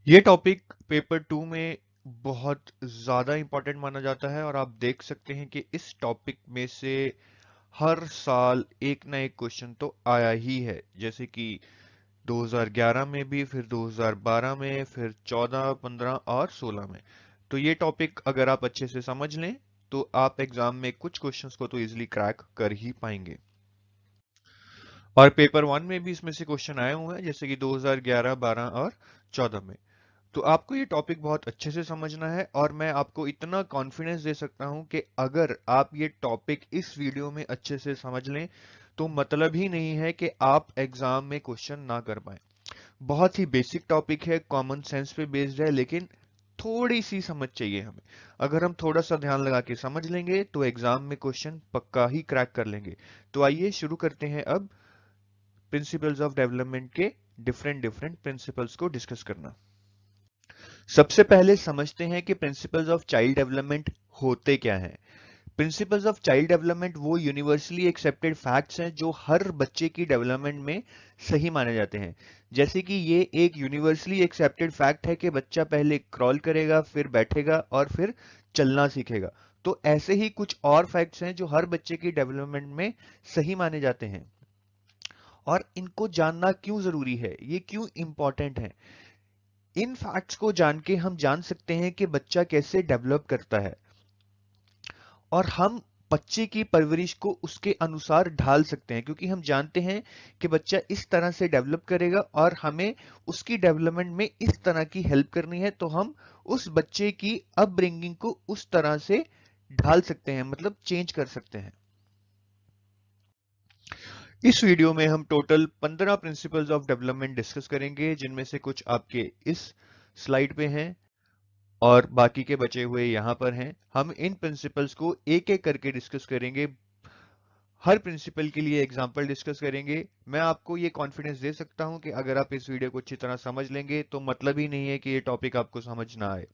ये topic paper 2 में बहुत ज़्यादा इम्पोर्टेंट माना जाता है और आप देख सकते हैं कि इस टॉपिक में से हर साल एक ना एक क्वेश्चन तो आया ही है। जैसे कि 2011 में भी, फिर 2012 में, फिर 14, 15 और 16 में। तो ये टॉपिक अगर आप अच्छे से समझ लें तो आप एग्जाम में कुछ क्वेश्चंस को तो इजीली क्रैक कर ही पाएंगे। और पेपर 1 में भी इसमें से क्वेश्चन आए हुए हैं, जैसे कि 2011, 12 और 14 में। तो आपको ये टॉपिक बहुत अच्छे से समझना है और मैं आपको इतना कॉन्फिडेंस दे सकता हूं कि अगर आप ये टॉपिक इस वीडियो में अच्छे से समझ लें तो मतलब ही नहीं है कि आप एग्जाम में क्वेश्चन ना कर पाए। बहुत ही बेसिक टॉपिक है, कॉमन सेंस पे बेस्ड है, लेकिन थोड़ी सी समझ चाहिए हमें। अगर हम थोड़ा सा ध्यान लगा के समझ लेंगे तो एग्जाम में क्वेश्चन पक्का ही क्रैक कर लेंगे। तो आइए शुरू करते हैं अब प्रिंसिपल्स ऑफ डेवलपमेंट के डिफरेंट डिफरेंट प्रिंसिपल्स को डिस्कस करना। सबसे पहले समझते हैं कि प्रिंसिपल्स ऑफ चाइल्ड डेवलपमेंट होते क्या हैं। प्रिंसिपल्स ऑफ चाइल्ड डेवलपमेंट वो यूनिवर्सली एक्सेप्टेड फैक्ट्स हैं जो हर बच्चे की डेवलपमेंट में सही माने जाते हैं। जैसे कि ये एक यूनिवर्सली एक्सेप्टेड फैक्ट है कि बच्चा पहले क्रॉल करेगा, फिर बैठेगा और फिर चलना सीखेगा। तो ऐसे ही कुछ और फैक्ट्स हैं जो हर बच्चे की डेवलपमेंट में सही माने जाते हैं। और इनको जानना क्यों जरूरी है, ये क्यों इंपॉर्टेंट है। इन फैक्ट्स को जान के हम जान सकते हैं कि बच्चा कैसे डेवलप करता है और हम बच्चे की परवरिश को उसके अनुसार ढाल सकते हैं, क्योंकि हम जानते हैं कि बच्चा इस तरह से डेवलप करेगा और हमें उसकी डेवलपमेंट में इस तरह की हेल्प करनी है, तो हम उस बच्चे की अपब्रिंगिंग को उस तरह से ढाल सकते हैं, मतलब चेंज कर सकते हैं। इस वीडियो में हम total 15 principles of development discuss करेंगे, जिनमें से कुछ आपके इस स्लाइड पे हैं और बाकी के बचे हुए यहाँ पर हैं। हम इन प्रिंसिपल्स को एक एक करके डिस्कस करेंगे, हर प्रिंसिपल के लिए एग्जाम्पल डिस्कस करेंगे। मैं आपको ये कॉन्फिडेंस दे सकता हूँ कि अगर आप इस वीडियो को अच्छी तरह समझ लेंगे तो मतलब ही नहीं है कि ये टॉपिक आपको समझ ना आए।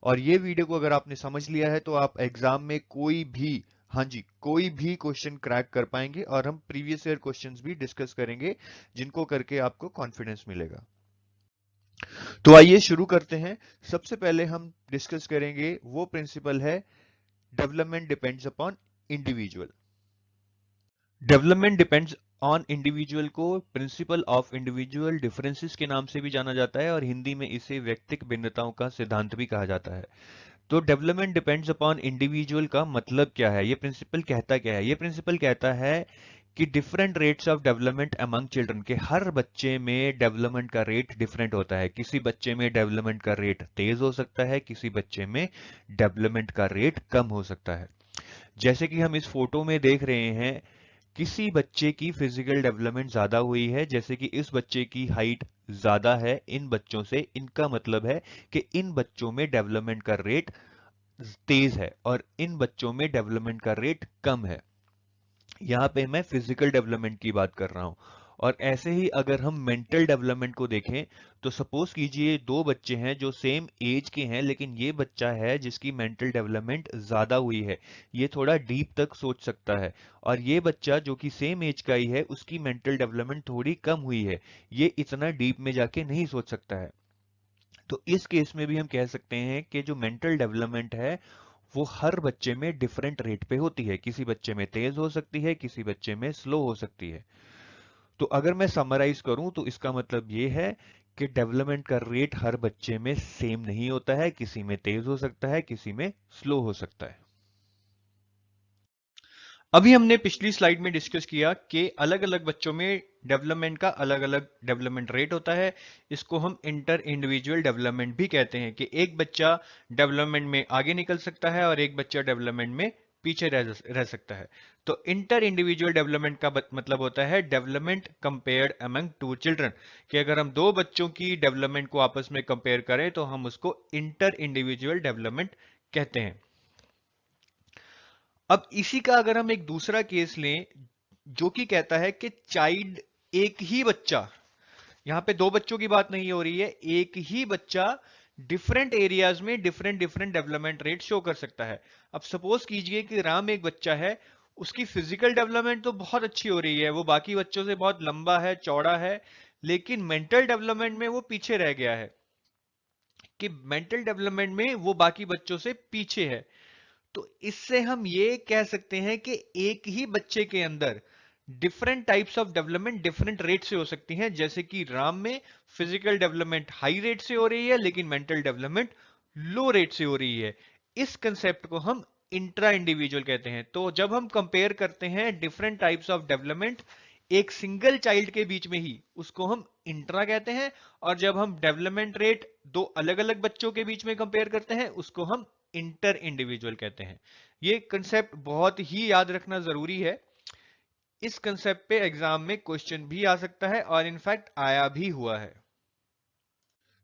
और ये वीडियो को अगर आपने समझ लिया है तो आप एग्जाम में कोई भी, हाँ जी, कोई भी क्वेश्चन क्रैक कर पाएंगे। और हम प्रीवियस ईयर क्वेश्चंस भी डिस्कस करेंगे जिनको करके आपको कॉन्फिडेंस मिलेगा। तो आइए शुरू करते हैं। सबसे पहले हम डिस्कस करेंगे वो प्रिंसिपल है development depends upon individual. Development depends on individual को प्रिंसिपल ऑफ इंडिविजुअल डिफरेंसेस के नाम से भी जाना जाता है और हिंदी में इसे व्यक्तिक भिन्नताओं का सिद्धांत भी कहा जाता है। तो डेवलपमेंट डिपेंड्स अपॉन इंडिविजुअल का मतलब क्या है, ये प्रिंसिपल कहता क्या है। ये प्रिंसिपल कहता है कि different rates of development among children, के हर बच्चे में डेवलपमेंट का रेट डिफरेंट होता है। किसी बच्चे में डेवलपमेंट का रेट तेज हो सकता है, किसी बच्चे में डेवलपमेंट का रेट कम हो सकता है। जैसे कि हम इस फोटो में देख रहे हैं, किसी बच्चे की फिजिकल डेवलपमेंट ज्यादा हुई है, जैसे कि इस बच्चे की हाइट ज्यादा है इन बच्चों से। इनका मतलब है कि इन बच्चों में डेवलपमेंट का रेट तेज है और इन बच्चों में डेवलपमेंट का रेट कम है। यहाँ पे मैं फिजिकल डेवलपमेंट की बात कर रहा हूँ। और ऐसे ही अगर हम मेंटल डेवलपमेंट को देखें तो सपोज कीजिए दो बच्चे हैं जो सेम एज के हैं, लेकिन ये बच्चा है जिसकी मेंटल डेवलपमेंट ज्यादा हुई है, ये थोड़ा डीप तक सोच सकता है। और ये बच्चा जो कि सेम एज का ही है, उसकी मेंटल डेवलपमेंट थोड़ी कम हुई है, ये इतना डीप में जाके नहीं सोच सकता है। तो इस केस में भी हम कह सकते हैं कि जो मेंटल डेवलपमेंट है वो हर बच्चे में डिफरेंट रेट पे होती है। किसी बच्चे में तेज हो सकती है, किसी बच्चे में स्लो हो सकती है। तो अगर मैं समराइज करूं तो इसका मतलब ये है कि डेवलपमेंट का रेट हर बच्चे में सेम नहीं होता है, किसी में तेज हो सकता है, किसी में स्लो हो सकता है। अभी हमने पिछली स्लाइड में डिस्कस किया कि अलग अलग बच्चों में डेवलपमेंट का अलग अलग डेवलपमेंट रेट होता है। इसको हम इंटर इंडिविजुअल डेवलपमेंट भी कहते हैं कि एक बच्चा डेवलपमेंट में आगे निकल सकता है और एक बच्चा डेवलपमेंट में पीछे रह सकता है। तो इंटर इंडिविजुअल डेवलपमेंट का मतलब होता है development compared among to children, कि अगर हम दो बच्चों की डेवलपमेंट को आपस में कंपेयर करें तो हम उसको इंटर इंडिविजुअल डेवलपमेंट कहते हैं। अब इसी का अगर हम एक दूसरा केस लें जो कि कहता है कि चाइल्ड, एक ही बच्चा, यहां पे दो बच्चों की बात नहीं हो रही है, एक ही बच्चा डिफरेंट एरियाज में different different development rate show कर सकता है। अब सपोज कीजिए कि राम एक बच्चा है, उसकी फिजिकल डेवलपमेंट तो बहुत अच्छी हो रही है, वो बाकी बच्चों से बहुत लंबा है, चौड़ा है, लेकिन मेंटल डेवलपमेंट में वो पीछे रह गया है। कि मेंटल डेवलपमेंट में वो बाकी बच्चों से पीछे है। तो इससे हम ये कह सकते हैं कि एक ही बच्चे के अंदर different types of development different rate से हो सकती हैं। जैसे कि राम में फिजिकल डेवलपमेंट हाई रेट से हो रही है, लेकिन मेंटल डेवलपमेंट लो रेट से हो रही है। इस कंसेप्ट को हम इंट्रा इंडिविजुअल कहते हैं। तो जब हम कंपेयर करते हैं डिफरेंट टाइप्स ऑफ डेवलपमेंट एक सिंगल चाइल्ड के बीच में ही, उसको हम इंट्रा कहते हैं। और जब हम डेवलपमेंट रेट दो अलग अलग बच्चों के बीच में कंपेयर करते हैं, उसको हम इंटर इंडिविजुअल कहते हैं। ये कंसेप्ट बहुत ही याद रखना जरूरी है। इस कंसेप्ट पे एग्जाम में क्वेश्चन भी आ सकता है और इनफैक्ट आया भी हुआ है।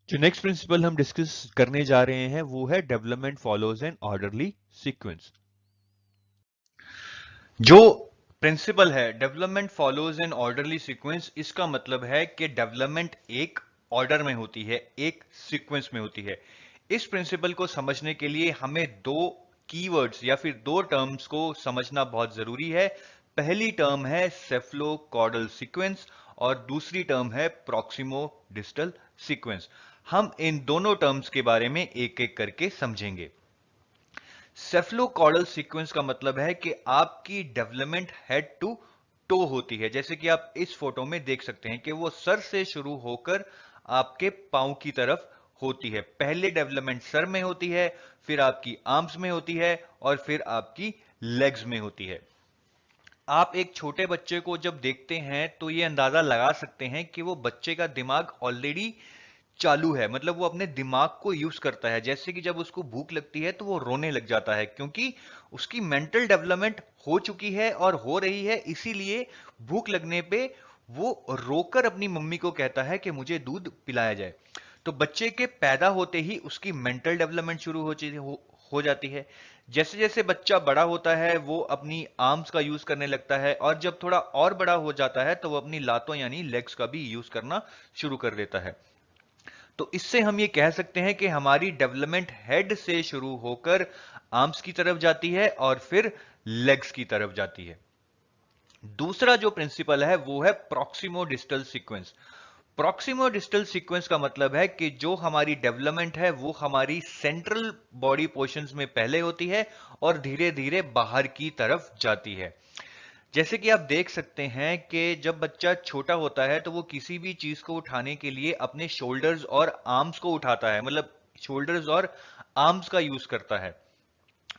जो नेक्स्ट प्रिंसिपल हम डिस्कस करने जा रहे हैं वो है development follows N orderly sequence. जो प्रिंसिपल है development follows N orderly sequence, इसका मतलब है कि डेवलपमेंट एक ऑर्डर में होती है, एक सीक्वेंस में होती है। इस प्रिंसिपल को समझने के लिए हमें दो कीवर्ड्स या फिर दो टर्म्स को समझना बहुत जरूरी है। पहली टर्म है सेफ्लोकॉर्डल सीक्वेंस और दूसरी टर्म है प्रॉक्सिमो डिस्टल सीक्वेंस। हम इन दोनों टर्म्स के बारे में एक एक करके समझेंगे। सेफ्लोकॉर्डल सीक्वेंस का मतलब है कि आपकी डेवलपमेंट हेड टू टो होती है। जैसे कि आप इस फोटो में देख सकते हैं कि वो सर से शुरू होकर आपके पांव की तरफ होती है। पहले डेवलपमेंट सर में होती है, फिर आपकी आर्म्स में होती है और फिर आपकी लेग्स में होती है। आप एक छोटे बच्चे को जब देखते हैं तो ये अंदाजा लगा सकते हैं कि वो बच्चे का दिमाग ऑलरेडी चालू है, मतलब वो अपने दिमाग को यूज करता है। जैसे कि जब उसको भूख लगती है तो वो रोने लग जाता है, क्योंकि उसकी मेंटल डेवलपमेंट हो चुकी है और हो रही है। इसीलिए भूख लगने पे वो रोकर अपनी मम्मी को कहता है कि मुझे दूध पिलाया जाए। तो बच्चे के पैदा होते ही उसकी मेंटल डेवलपमेंट शुरू हो जाती है। जैसे जैसे बच्चा बड़ा होता है वो अपनी आर्म्स का यूज करने लगता है, और जब थोड़ा और बड़ा हो जाता है तो वो अपनी लातों यानी लेग्स का भी यूज करना शुरू कर देता है। तो इससे हम ये कह सकते हैं कि हमारी डेवलपमेंट हेड से शुरू होकर आर्म्स की तरफ जाती है और फिर लेग्स की तरफ जाती है। दूसरा जो प्रिंसिपल है वो है proximo distal sequence. Proximo distal sequence का मतलब है कि जो हमारी डेवलपमेंट है वो हमारी सेंट्रल बॉडी पोर्शंस में पहले होती है और धीरे धीरे बाहर की तरफ जाती है। जैसे कि आप देख सकते हैं कि जब बच्चा छोटा होता है तो वो किसी भी चीज को उठाने के लिए अपने शोल्डर्स और आर्म्स को उठाता है, मतलब शोल्डर्स और आर्म्स का यूज करता है।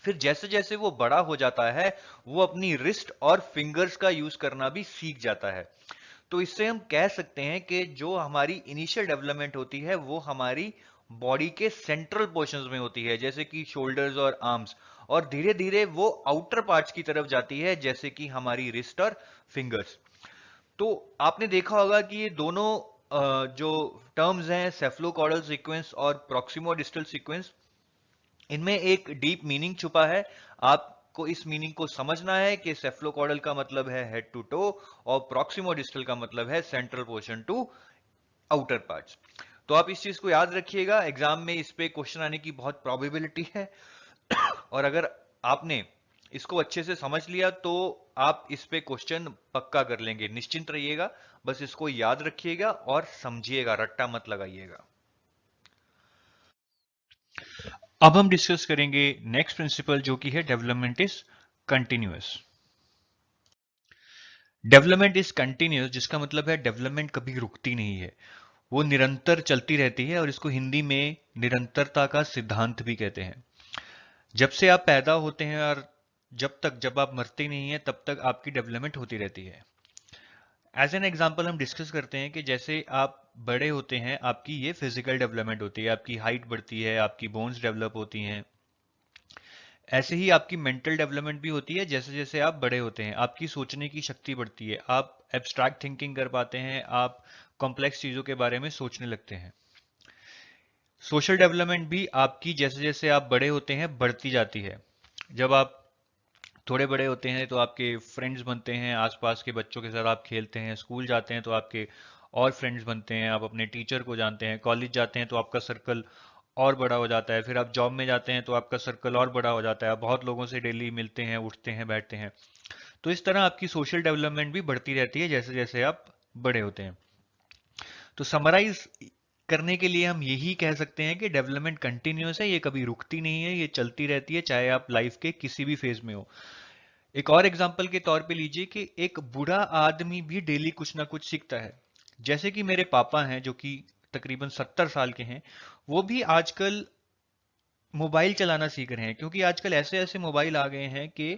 फिर जैसे जैसे वो बड़ा हो जाता है वो अपनी रिस्ट और फिंगर्स का यूज करना भी सीख जाता है। तो इससे हम कह सकते हैं कि जो हमारी इनिशियल डेवलपमेंट होती है वो हमारी बॉडी के सेंट्रल पोर्शंस में होती है, जैसे कि शोल्डर्स और आर्म्स, और धीरे धीरे वो आउटर पार्ट्स की तरफ जाती है, जैसे कि हमारी रिस्ट और फिंगर्स। तो आपने देखा होगा कि ये दोनों जो टर्म्स हैं सेफ्लोकॉर्डल सीक्वेंस और प्रॉक्सिमो डिस्टल सीक्वेंस, इनमें एक डीप मीनिंग छुपा है। आपको इस मीनिंग को समझना है कि सेफ्लोकॉर्डल का मतलब है हेड टू टो और प्रॉक्सिमो डिस्टल का मतलब है central portion to outer parts. तो आप इस चीज को याद रखिएगा, एग्जाम में इस पे क्वेश्चन आने की बहुत प्रोबेबिलिटी है। और अगर आपने इसको अच्छे से समझ लिया तो आप इस पे क्वेश्चन पक्का कर लेंगे, निश्चिंत रहिएगा। बस इसको याद रखिएगा और समझिएगा, रट्टा मत लगाइएगा। अब हम डिस्कस करेंगे नेक्स्ट प्रिंसिपल जो कि है development is continuous. Development is continuous जिसका मतलब है डेवलपमेंट कभी रुकती नहीं है, वो निरंतर चलती रहती है, और इसको हिंदी में निरंतरता का सिद्धांत भी कहते हैं। जब से आप पैदा होते हैं और जब आप मरते नहीं हैं तब तक आपकी डेवलपमेंट होती रहती है। एज एन एग्जाम्पल हम डिस्कस करते हैं कि जैसे आप बड़े होते हैं आपकी ये फिजिकल डेवलपमेंट होती है, आपकी हाइट बढ़ती है, आपकी बोन्स डेवलप होती हैं। ऐसे ही आपकी मेंटल डेवलपमेंट भी होती है। जैसे जैसे आप बड़े होते हैं आपकी सोचने की शक्ति बढ़ती है, आप एब्स्ट्रैक्ट थिंकिंग कर पाते हैं, आप कॉम्प्लेक्स चीजों के बारे में सोचने लगते हैं। सोशल डेवलपमेंट भी आपकी जैसे जैसे आप बड़े होते हैं बढ़ती जाती है। जब आप थोड़े बड़े होते हैं तो आपके फ्रेंड्स बनते हैं, आसपास के बच्चों के साथ आप खेलते हैं, स्कूल जाते हैं तो आपके और फ्रेंड्स बनते हैं, आप अपने टीचर को जानते हैं, कॉलेज जाते हैं तो आपका सर्कल और बड़ा हो जाता है, फिर आप जॉब में जाते हैं तो आपका सर्कल और बड़ा हो जाता है, आप बहुत लोगों से डेली मिलते हैं, उठते हैं, बैठते हैं। तो इस तरह आपकी सोशल डेवलपमेंट भी बढ़ती रहती है जैसे जैसे आप बड़े होते हैं। तो समराइज करने के लिए हम यही कह सकते हैं कि डेवलपमेंट कंटिन्यूअस है, ये कभी रुकती नहीं है, ये चलती रहती है, चाहे आप लाइफ के किसी भी फेज में हो। एक और एग्जांपल के तौर पे लीजिए कि एक बूढ़ा आदमी भी डेली कुछ ना कुछ सीखता है। जैसे कि मेरे पापा हैं जो कि तकरीबन 70 साल के हैं, वो भी आजकल मोबाइल चलाना सीख रहे हैं, क्योंकि आजकल ऐसे ऐसे मोबाइल आ गए हैं कि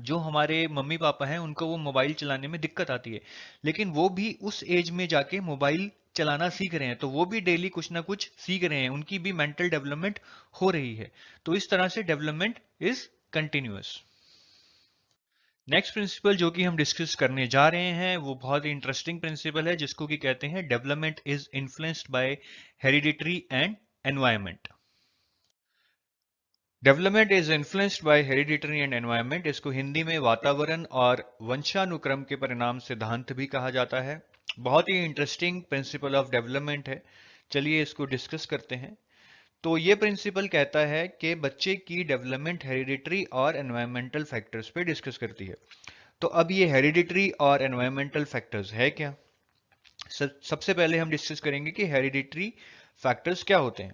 जो हमारे मम्मी पापा हैं उनको वो मोबाइल चलाने में दिक्कत आती है, लेकिन वो भी उस एज में जाके मोबाइल चलाना सीख रहे हैं, तो वो भी डेली कुछ ना कुछ सीख रहे हैं, उनकी भी मेंटल डेवलपमेंट हो रही है। तो इस तरह से development is continuous. Next principle जो कि हम डिस्कस करने जा रहे हैं वो बहुत ही इंटरेस्टिंग प्रिंसिपल है, जिसको कि कहते हैं development is influenced by hereditary and environment. Development is influenced by hereditary and environment, इसको हिंदी में वातावरण और वंशानुक्रम के परिणाम सिद्धांत भी कहा जाता है। बहुत ही इंटरेस्टिंग प्रिंसिपल ऑफ डेवलपमेंट है, चलिए इसको डिस्कस करते हैं। तो ये प्रिंसिपल कहता है कि बच्चे की डेवलपमेंट हेरिडिटरी और एनवायरमेंटल फैक्टर्स पे डिस्कस करती है। तो अब ये हेरिडिटरी और एनवायरमेंटल फैक्टर्स है क्या? सबसे पहले हम डिस्कस करेंगे कि हेरिडिटरी फैक्टर्स क्या होते हैं।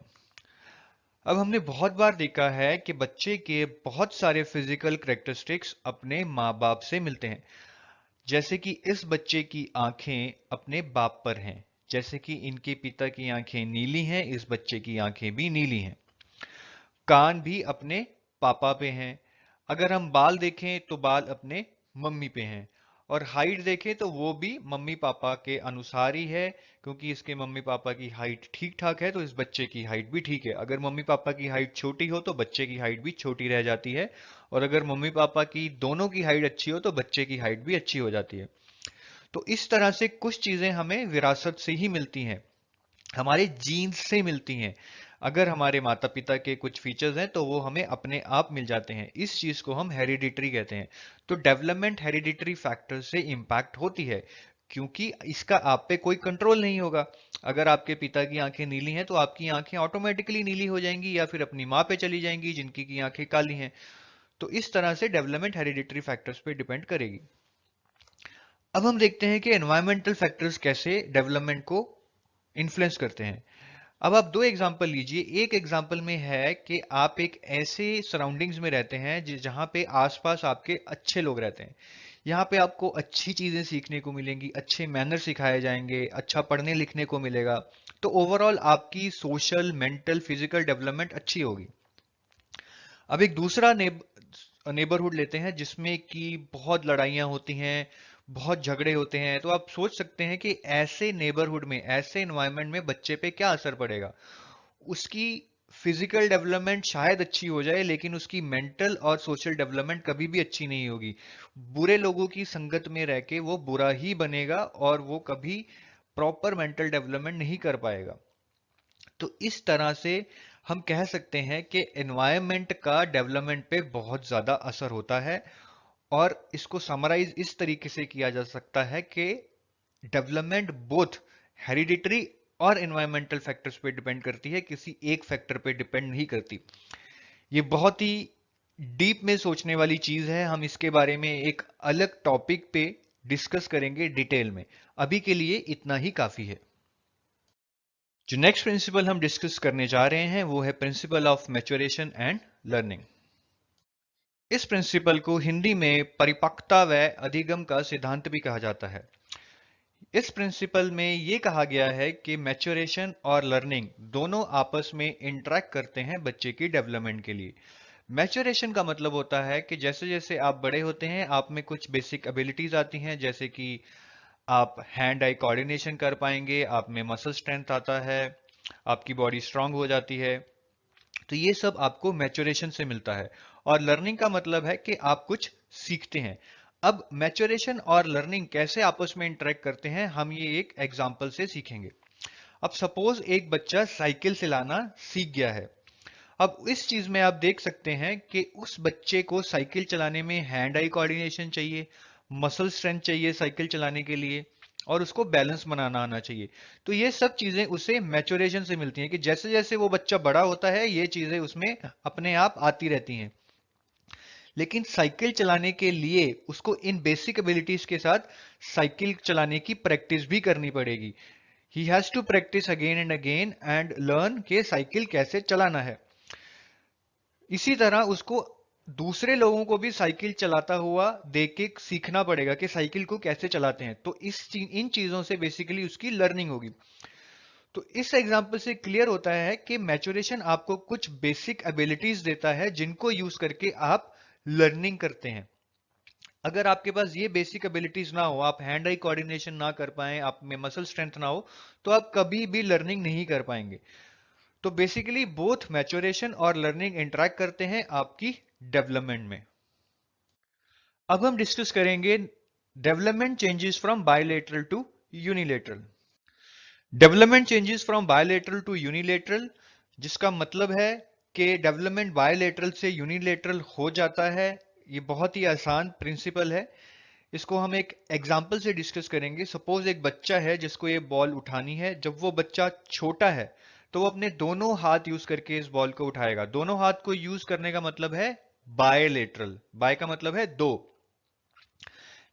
अब हमने बहुत बार देखा है कि बच्चे के बहुत सारे फिजिकल करेक्टरिस्टिक्स अपने माँ बाप से मिलते हैं। जैसे कि इस बच्चे की आंखें अपने बाप पर हैं, जैसे कि इनके पिता की आंखें नीली हैं, इस बच्चे की आंखें भी नीली हैं। कान भी अपने पापा पे हैं। अगर हम बाल देखें तो बाल अपने मम्मी पे हैं। और हाइट देखें तो वो भी मम्मी पापा के अनुसार ही है, क्योंकि इसके मम्मी पापा की हाइट ठीक ठाक है तो इस बच्चे की हाइट भी ठीक है। अगर मम्मी पापा की हाइट छोटी हो तो बच्चे की हाइट भी छोटी रह जाती है, और अगर मम्मी पापा की दोनों की हाइट अच्छी हो तो बच्चे की हाइट भी अच्छी हो जाती है। तो इस तरह से कुछ चीजें हमें विरासत से ही मिलती हैं, हमारे जीन्स से मिलती हैं। अगर हमारे माता पिता के कुछ फीचर्स हैं तो वो हमें अपने आप मिल जाते हैं, इस चीज को हम हेरिडिटरी कहते हैं। तो डेवलपमेंट हेरिडिटरी फैक्टर से इंपैक्ट होती है, क्योंकि इसका आप पे कोई कंट्रोल नहीं होगा। अगर आपके पिता की आंखें नीली हैं तो आपकी आंखें ऑटोमेटिकली नीली हो जाएंगी, या फिर अपनी माँ पे चली जाएंगी जिनकी की आंखें काली हैं। तो इस तरह से डेवलपमेंट हेरिडिटरी फैक्टर्स पे डिपेंड करेगी। अब हम देखते हैं कि एनवायरमेंटल फैक्टर्स कैसे डेवलपमेंट को इन्फ्लुएंस करते हैं। अब आप दो एग्जाम्पल लीजिए। एक एग्जाम्पल में है कि आप एक ऐसे सराउंडिंग्स में रहते हैं जहां पे आसपास आपके अच्छे लोग रहते हैं। यहाँ पे आपको अच्छी चीजें सीखने को मिलेंगी, अच्छे मैनर सिखाए जाएंगे, अच्छा पढ़ने लिखने को मिलेगा। तो ओवरऑल आपकी सोशल, मेंटल, फिजिकल डेवलपमेंट अच्छी होगी। अब एक दूसरा नेबरहुड लेते हैं जिसमें कि बहुत लड़ाइयाँ होती हैं, बहुत झगड़े होते हैं। तो आप सोच सकते हैं कि ऐसे नेबरहुड में, ऐसे एनवायरनमेंट में बच्चे पे क्या असर पड़ेगा। उसकी फिजिकल डेवलपमेंट शायद अच्छी हो जाए, लेकिन उसकी मेंटल और सोशल डेवलपमेंट कभी भी अच्छी नहीं होगी। बुरे लोगों की संगत में रह के वो बुरा ही बनेगा और वो कभी प्रॉपर मेंटल डेवलपमेंट नहीं कर पाएगा। तो इस तरह से हम कह सकते हैं कि एनवायरनमेंट का डेवलपमेंट पे बहुत ज्यादा असर होता है। और इसको समराइज इस तरीके से किया जा सकता है कि डेवलपमेंट बोथ हेरिडिटरी और एनवायरमेंटल फैक्टर्स पे डिपेंड करती है, किसी एक फैक्टर पे डिपेंड नहीं करती। ये बहुत ही डीप में सोचने वाली चीज है, हम इसके बारे में एक अलग टॉपिक पे डिस्कस करेंगे डिटेल में। अभी के लिए इतना ही काफी है। जो नेक्स्ट प्रिंसिपल हम डिस्कस करने जा रहे हैं वो है principle of maturation and learning. इस प्रिंसिपल को हिंदी में परिपक्वता व अधिगम का सिद्धांत भी कहा जाता है। इस प्रिंसिपल में यह कहा गया है कि मैच्योरेशन और लर्निंग दोनों आपस में इंटरेक्ट करते हैं बच्चे की डेवलपमेंट के लिए। मैच्योरेशन का मतलब होता है कि जैसे जैसे आप बड़े होते हैं आप में कुछ बेसिक एबिलिटीज आती हैं, जैसे कि आप हैंड आई कोऑर्डिनेशन कर पाएंगे, आप में मसल स्ट्रेंथ आता है, आपकी बॉडी स्ट्रांग हो जाती है। तो ये सब आपको मैच्योरेशन से मिलता है। और लर्निंग का मतलब है कि आप कुछ सीखते हैं। अब मैच्योरेशन और लर्निंग कैसे आपस में इंटरेक्ट करते हैं हम ये एक एग्जांपल से सीखेंगे। अब सपोज एक बच्चा साइकिल चलाना सीख गया है। अब इस चीज में आप देख सकते हैं कि उस बच्चे को साइकिल चलाने में हैंड आई कोऑर्डिनेशन चाहिए, मसल स्ट्रेंथ चाहिए साइकिल चलाने के लिए, और उसको बैलेंस बनाना आना चाहिए। तो ये सब चीजें उसे मैच्योरेशन से मिलती हैं कि जैसे जैसे वो बच्चा बड़ा होता है ये चीजें उसमें अपने आप आती रहती हैं। लेकिन साइकिल चलाने के लिए उसको इन बेसिक एबिलिटीज के साथ साइकिल चलाने की प्रैक्टिस भी करनी पड़ेगी। He has to practice again and again and learn के साइकिल कैसे चलाना है। इसी तरह उसको दूसरे लोगों को भी साइकिल चलाता हुआ देख के सीखना पड़ेगा कि साइकिल को कैसे चलाते हैं। तो इन चीजों से बेसिकली उसकी लर्निंग होगी। तो इस एग्जाम्पल से क्लियर होता है कि मैच्योरेशन आपको कुछ बेसिक एबिलिटीज देता है जिनको यूज करके आप लर्निंग करते हैं। अगर आपके पास ये बेसिक एबिलिटीज ना हो, आप हैंड आई कोऑर्डिनेशन ना कर पाए, आप में मसल स्ट्रेंथ ना हो, तो आप कभी भी लर्निंग नहीं कर पाएंगे। तो बेसिकली बोथ मैच्योरेशन और लर्निंग इंटरेक्ट करते हैं आपकी डेवलपमेंट में। अब हम डिस्कस करेंगे development changes from bilateral to unilateral. Development changes from bilateral to unilateral, जिसका मतलब है कि डेवलपमेंट बायलेटरल से यूनिलेटरल हो जाता है। ये बहुत ही आसान प्रिंसिपल है। इसको हम एक एग्जाम्पल से डिस्कस करेंगे। सपोज एक बच्चा है जिसको ये बॉल उठानी है। जब वो बच्चा छोटा है तो वो अपने दोनों हाथ यूज करके इस बॉल को उठाएगा। दोनों हाथ को यूज करने का मतलब है बायलेटरल। बाय का मतलब है दो।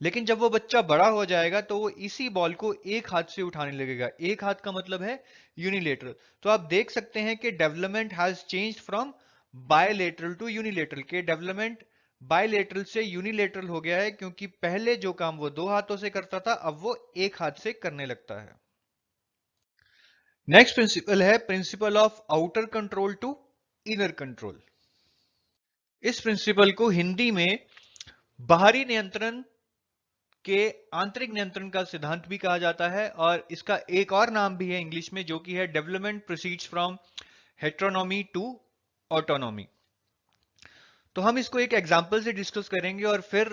लेकिन जब वो बच्चा बड़ा हो जाएगा तो वो इसी बॉल को एक हाथ से उठाने लगेगा। एक हाथ का मतलब है यूनिलेटरल। तो आप देख सकते हैं कि development has changed from bilateral to unilateral. के डेवलपमेंट बायलेटरल से यूनिलेटरल हो गया है, क्योंकि पहले जो काम वो दो हाथों से करता था अब वो एक हाथ से करने लगता है। नेक्स्ट प्रिंसिपल है principle of outer control to inner control. इस प्रिंसिपल को हिंदी में बाहरी नियंत्रण के आंतरिक नियंत्रण का सिद्धांत भी कहा जाता है, और इसका एक और नाम भी है इंग्लिश में, जो कि है development proceeds from heteronomy to autonomy. तो हम इसको एक एग्जांपल से डिस्कस करेंगे और फिर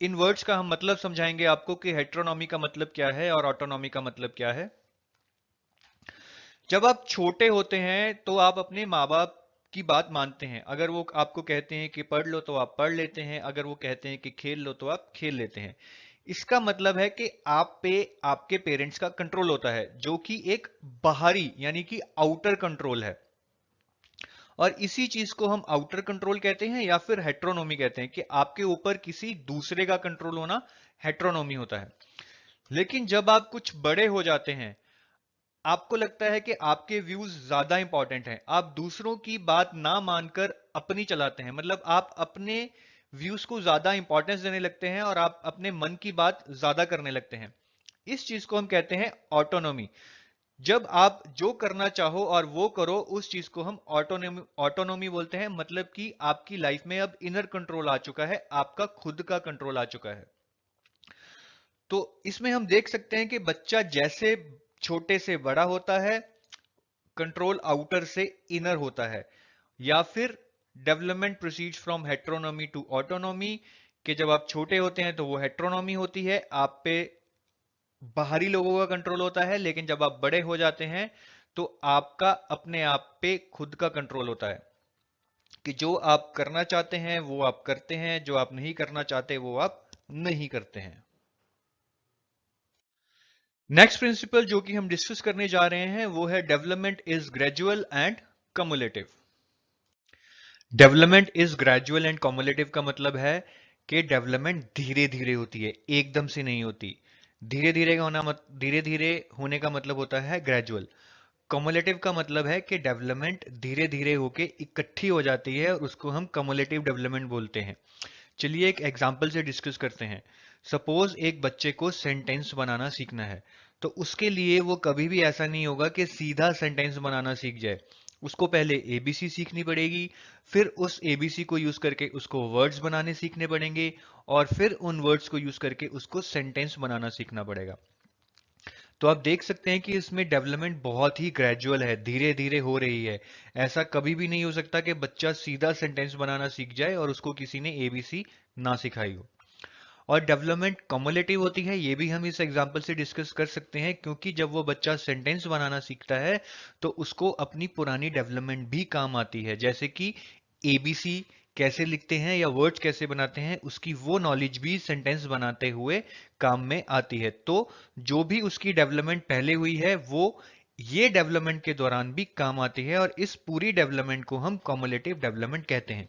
इन वर्ड्स का हम मतलब समझाएंगे आपको कि हेट्रोनॉमी का मतलब क्या है और ऑटोनॉमी का मतलब क्या है। जब आप छोटे होते हैं तो आप अपने माँ बाप की बात मानते हैं। अगर वो आपको कहते हैं कि पढ़ लो तो आप पढ़ लेते हैं, अगर वो कहते हैं कि खेल लो तो आप खेल लेते हैं। इसका मतलब है कि आप पे आपके पेरेंट्स का कंट्रोल होता है, जो कि एक बाहरी यानी कि आउटर कंट्रोल है। और इसी चीज को हम आउटर कंट्रोल कहते हैं या फिर हेट्रोनोमी कहते हैं, कि आपके ऊपर किसी दूसरे का कंट्रोल होना हेट्रोनोमी होता है। लेकिन जब आप कुछ बड़े हो जाते हैं, आपको लगता है कि आपके व्यूज ज्यादा इंपॉर्टेंट हैं, आप दूसरों की बात ना मानकर अपनी चलाते हैं। मतलब आप अपने व्यूज को ज्यादा इंपॉर्टेंस देने लगते हैं और आप अपने मन की बात ज्यादा करने लगते हैं। इस चीज को हम कहते हैं ऑटोनॉमी। जब आप जो करना चाहो और वो करो, उस चीज को हम ऑटोनॉमी ऑटोनॉमी बोलते हैं। मतलब कि आपकी लाइफ में अब इनर कंट्रोल आ चुका है, आपका खुद का कंट्रोल आ चुका है। तो इसमें हम देख सकते हैं कि बच्चा जैसे छोटे से बड़ा होता है, कंट्रोल आउटर से इनर होता है। या फिर development proceeds from heteronomy to autonomy, कि जब आप छोटे होते हैं तो वो हेट्रोनॉमी होती है, आप पे बाहरी लोगों का कंट्रोल होता है। लेकिन जब आप बड़े हो जाते हैं तो आपका अपने आप पे खुद का कंट्रोल होता है, कि जो आप करना चाहते हैं वो आप करते हैं, जो आप नहीं करना चाहते वो आप नहीं करते हैं। नेक्स्ट प्रिंसिपल जो कि हम डिस्कस करने जा रहे हैं वो है development is gradual and cumulative. Development is gradual and cumulative का मतलब है कि डेवलपमेंट धीरे धीरे होती है, एकदम से नहीं होती। धीरे धीरे का होना धीरे धीरे होने का मतलब होता है ग्रेजुअल। कम्युलेटिव का मतलब है कि डेवलपमेंट धीरे धीरे होके इकट्ठी हो जाती है और उसको हम कम्युलेटिव डेवलपमेंट बोलते हैं। चलिए एक एग्जांपल से डिस्कस करते हैं। सपोज एक बच्चे को सेंटेंस बनाना सीखना है, तो उसके लिए वो कभी भी ऐसा नहीं होगा कि सीधा सेंटेंस बनाना सीख जाए। उसको पहले एबीसी सीखनी पड़ेगी, फिर उस एबीसी को यूज करके उसको वर्ड्स बनाने सीखने पड़ेंगे, और फिर उन वर्ड्स को यूज करके उसको सेंटेंस बनाना सीखना पड़ेगा। तो आप देख सकते हैं कि इसमें डेवलपमेंट बहुत ही ग्रेजुअल है, धीरे धीरे हो रही है। ऐसा कभी भी नहीं हो सकता कि बच्चा सीधा सेंटेंस बनाना सीख जाए और उसको किसी ने एबीसी ना सिखाई हो। और डेवलपमेंट कम्युलेटिव होती है, ये भी हम इस एग्जांपल से डिस्कस कर सकते हैं, क्योंकि जब वो बच्चा सेंटेंस बनाना सीखता है तो उसको अपनी पुरानी डेवलपमेंट भी काम आती है। जैसे कि एबीसी कैसे लिखते हैं या वर्ड्स कैसे बनाते हैं, उसकी वो नॉलेज भी सेंटेंस बनाते हुए काम में आती है। तो जो भी उसकी डेवलपमेंट पहले हुई है वो ये डेवलपमेंट के दौरान भी काम आती है, और इस पूरी डेवलपमेंट को हम कम्युलेटिव डेवलपमेंट कहते हैं।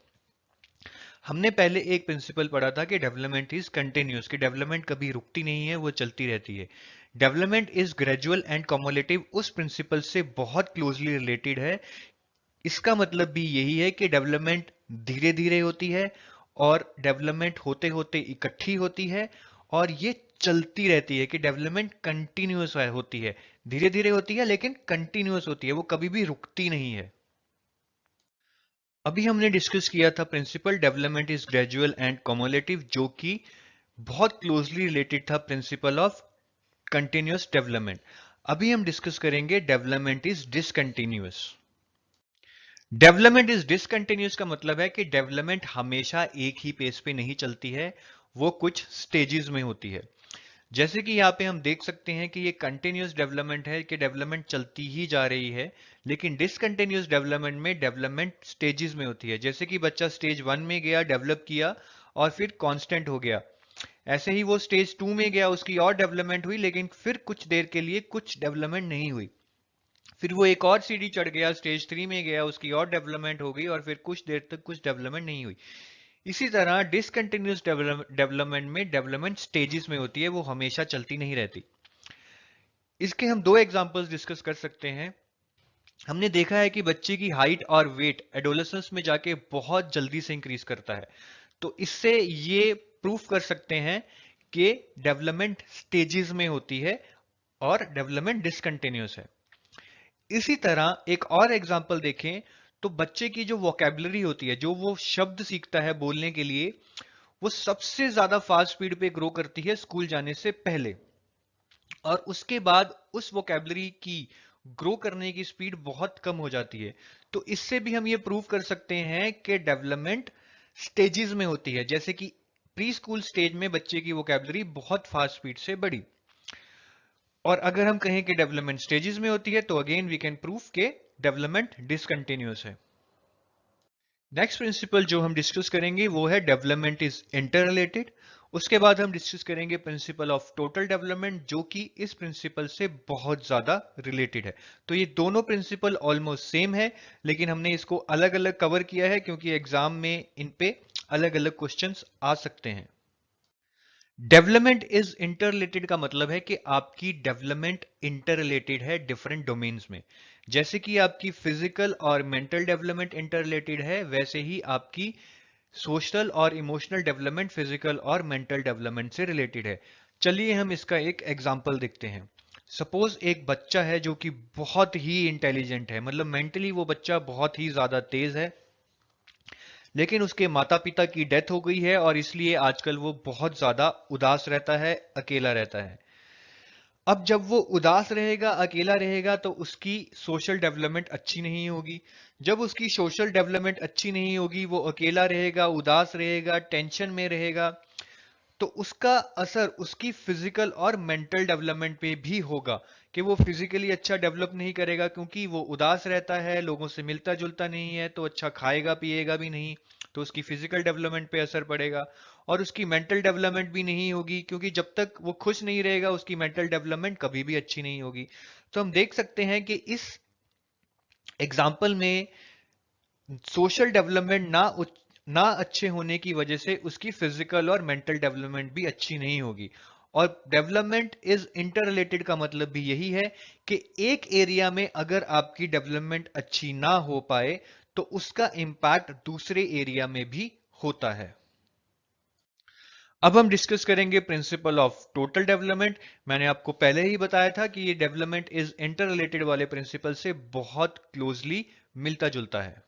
हमने पहले एक प्रिंसिपल पढ़ा था कि डेवलपमेंट इज कंटिन्यूस, कि डेवलपमेंट कभी रुकती नहीं है, वो चलती रहती है। Development is gradual and cumulative उस प्रिंसिपल से बहुत क्लोजली रिलेटेड है। इसका मतलब भी यही है कि डेवलपमेंट धीरे धीरे होती है और डेवलपमेंट होते होते इकट्ठी होती है और ये चलती रहती है, कि डेवलपमेंट कंटिन्यूअस होती है, धीरे धीरे होती है लेकिन कंटिन्यूअस होती है, वो कभी भी रुकती नहीं है। अभी हमने डिस्कस किया था principle development is gradual and cumulative, जो कि बहुत क्लोजली रिलेटेड था प्रिंसिपल ऑफ कंटिन्यूअस डेवलपमेंट। अभी हम डिस्कस करेंगे development is discontinuous. Development is discontinuous का मतलब है कि डेवलपमेंट हमेशा एक ही पेस पे नहीं चलती है, वो कुछ स्टेजेस में होती है। जैसे कि यहाँ पे हम देख सकते हैं कि ये कंटिन्यूअस डेवलपमेंट है, कि डेवलपमेंट चलती ही जा रही है, लेकिन डिसकंटिन्यूअस डेवलपमेंट में डेवलपमेंट स्टेजेस में होती है। जैसे कि बच्चा स्टेज 1 में गया, डेवलप किया और फिर कांस्टेंट हो गया, ऐसे ही वो स्टेज 2 में गया, उसकी और डेवलपमेंट हुई, लेकिन फिर कुछ देर के लिए कुछ डेवलपमेंट नहीं हुई। फिर वो एक और सीढ़ी चढ़ गया, स्टेज 3 में गया, उसकी और डेवलपमेंट हो गई और फिर कुछ देर तक कुछ डेवलपमेंट नहीं हुई। इसी तरह डिसकंटिन्यूअस डेवलपमेंट में डेवलपमेंट स्टेजेस में होती है, वो हमेशा चलती नहीं रहती। इसके हम दो एग्जांपल्स डिस्कस कर सकते हैं। हमने देखा है कि बच्चे की हाइट और वेट एडोलेसेंस में जाके बहुत जल्दी से इंक्रीज करता है, तो इससे ये प्रूफ कर सकते हैं कि डेवलपमेंट स्टेजेस में होती है और डेवलपमेंट डिसकंटिन्यूअस है। इसी तरह एक और एग्जांपल देखें तो बच्चे की जो वोकैबुलरी होती है, जो वो शब्द सीखता है बोलने के लिए, वो सबसे ज्यादा फास्ट स्पीड पे ग्रो करती है स्कूल जाने से पहले, और उसके बाद उस वोकैबुलरी की ग्रो करने की स्पीड बहुत कम हो जाती है। तो इससे भी हम ये प्रूव कर सकते हैं कि डेवलपमेंट स्टेजेस में होती है, जैसे कि प्री स्कूल स्टेज में बच्चे की वोकैबुलरी बहुत फास्ट स्पीड से बढ़ी। और अगर हम कहें कि डेवलपमेंट स्टेजेस में होती है, तो अगेन वी कैन प्रूव के डेवलपमेंट डिसकंटिन्यूअस है। नेक्स्ट प्रिंसिपल जो हम डिस्कस करेंगे वो है डेवलपमेंट इज इंटर रिलेटेड। उसके बाद हम डिस्कस करेंगे प्रिंसिपल ऑफ टोटल डेवलपमेंट, जो कि इस प्रिंसिपल से बहुत ज्यादा रिलेटेड है। तो ये दोनों प्रिंसिपल ऑलमोस्ट सेम है, लेकिन हमने इसको अलग अलग कवर किया है क्योंकि एग्जाम में इन पे अलग अलग क्वेश्चंस आ सकते हैं। डेवलपमेंट इज इंटर रिलेटेड का मतलब है कि आपकी डेवलपमेंट इंटर रिलेटेड है डिफरेंट डोमेन्स में। जैसे कि आपकी फिजिकल और मेंटल डेवलपमेंट इंटर रिलेटेड है, वैसे ही आपकी सोशल और इमोशनल डेवलपमेंट फिजिकल और मेंटल डेवलपमेंट से रिलेटेड है। चलिए हम इसका एक एग्जांपल देखते हैं। सपोज एक बच्चा है जो कि बहुत ही इंटेलिजेंट है, मतलब मेंटली वो बच्चा बहुत ही ज्यादा तेज है, लेकिन उसके माता पिता की डेथ हो गई है और इसलिए आजकल वो बहुत ज्यादा उदास रहता है, अकेला रहता है। अब जब वो उदास रहेगा, अकेला रहेगा, तो उसकी सोशल डेवलपमेंट अच्छी नहीं होगी। जब उसकी सोशल डेवलपमेंट अच्छी नहीं होगी, वो अकेला रहेगा, उदास रहेगा, टेंशन में रहेगा, तो उसका असर उसकी फिजिकल और मेंटल डेवलपमेंट पे भी होगा, कि वो फिजिकली अच्छा डेवलप नहीं करेगा क्योंकि वो उदास रहता है, लोगों से मिलता जुलता नहीं है, तो अच्छा खाएगा पिएगा भी नहीं, तो उसकी फिजिकल डेवलपमेंट पे असर पड़ेगा। और उसकी मेंटल डेवलपमेंट भी नहीं होगी, क्योंकि जब तक वो खुश नहीं रहेगा उसकी मेंटल डेवलपमेंट कभी भी अच्छी नहीं होगी। तो हम देख सकते हैं कि इस एग्जाम्पल में सोशल डेवलपमेंट ना अच्छे होने की वजह से उसकी फिजिकल और मेंटल डेवलपमेंट भी अच्छी नहीं होगी। और डेवलपमेंट इज इंटर रिलेटेड का मतलब भी यही है कि एक एरिया में अगर आपकी डेवलपमेंट अच्छी ना हो पाए, तो उसका इंपैक्ट दूसरे एरिया में भी होता है। अब हम डिस्कस करेंगे प्रिंसिपल ऑफ टोटल डेवलपमेंट। मैंने आपको पहले ही बताया था कि ये डेवलपमेंट इज इंटर रिलेटेड वाले प्रिंसिपल से बहुत क्लोजली मिलता जुलता है।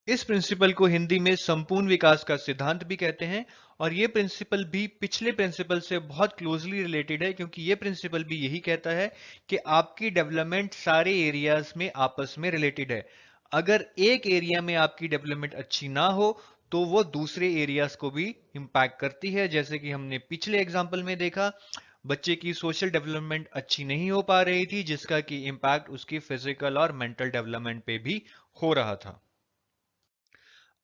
इस प्रिंसिपल को हिंदी में संपूर्ण विकास का सिद्धांत भी कहते हैं, और यह प्रिंसिपल भी पिछले प्रिंसिपल से बहुत क्लोजली रिलेटेड है, क्योंकि यह प्रिंसिपल भी यही कहता है कि आपकी डेवलपमेंट सारे एरियाज में आपस में रिलेटेड है। अगर एक एरिया में आपकी डेवलपमेंट अच्छी ना हो, तो वो दूसरे एरियाज को भी इंपैक्ट करती है। जैसे कि हमने पिछले एग्जाम्पल में देखा, बच्चे की सोशल डेवलपमेंट अच्छी नहीं हो पा रही थी, जिसका कि इंपैक्ट उसकी फिजिकल और मेंटल डेवलपमेंट पे भी हो रहा था।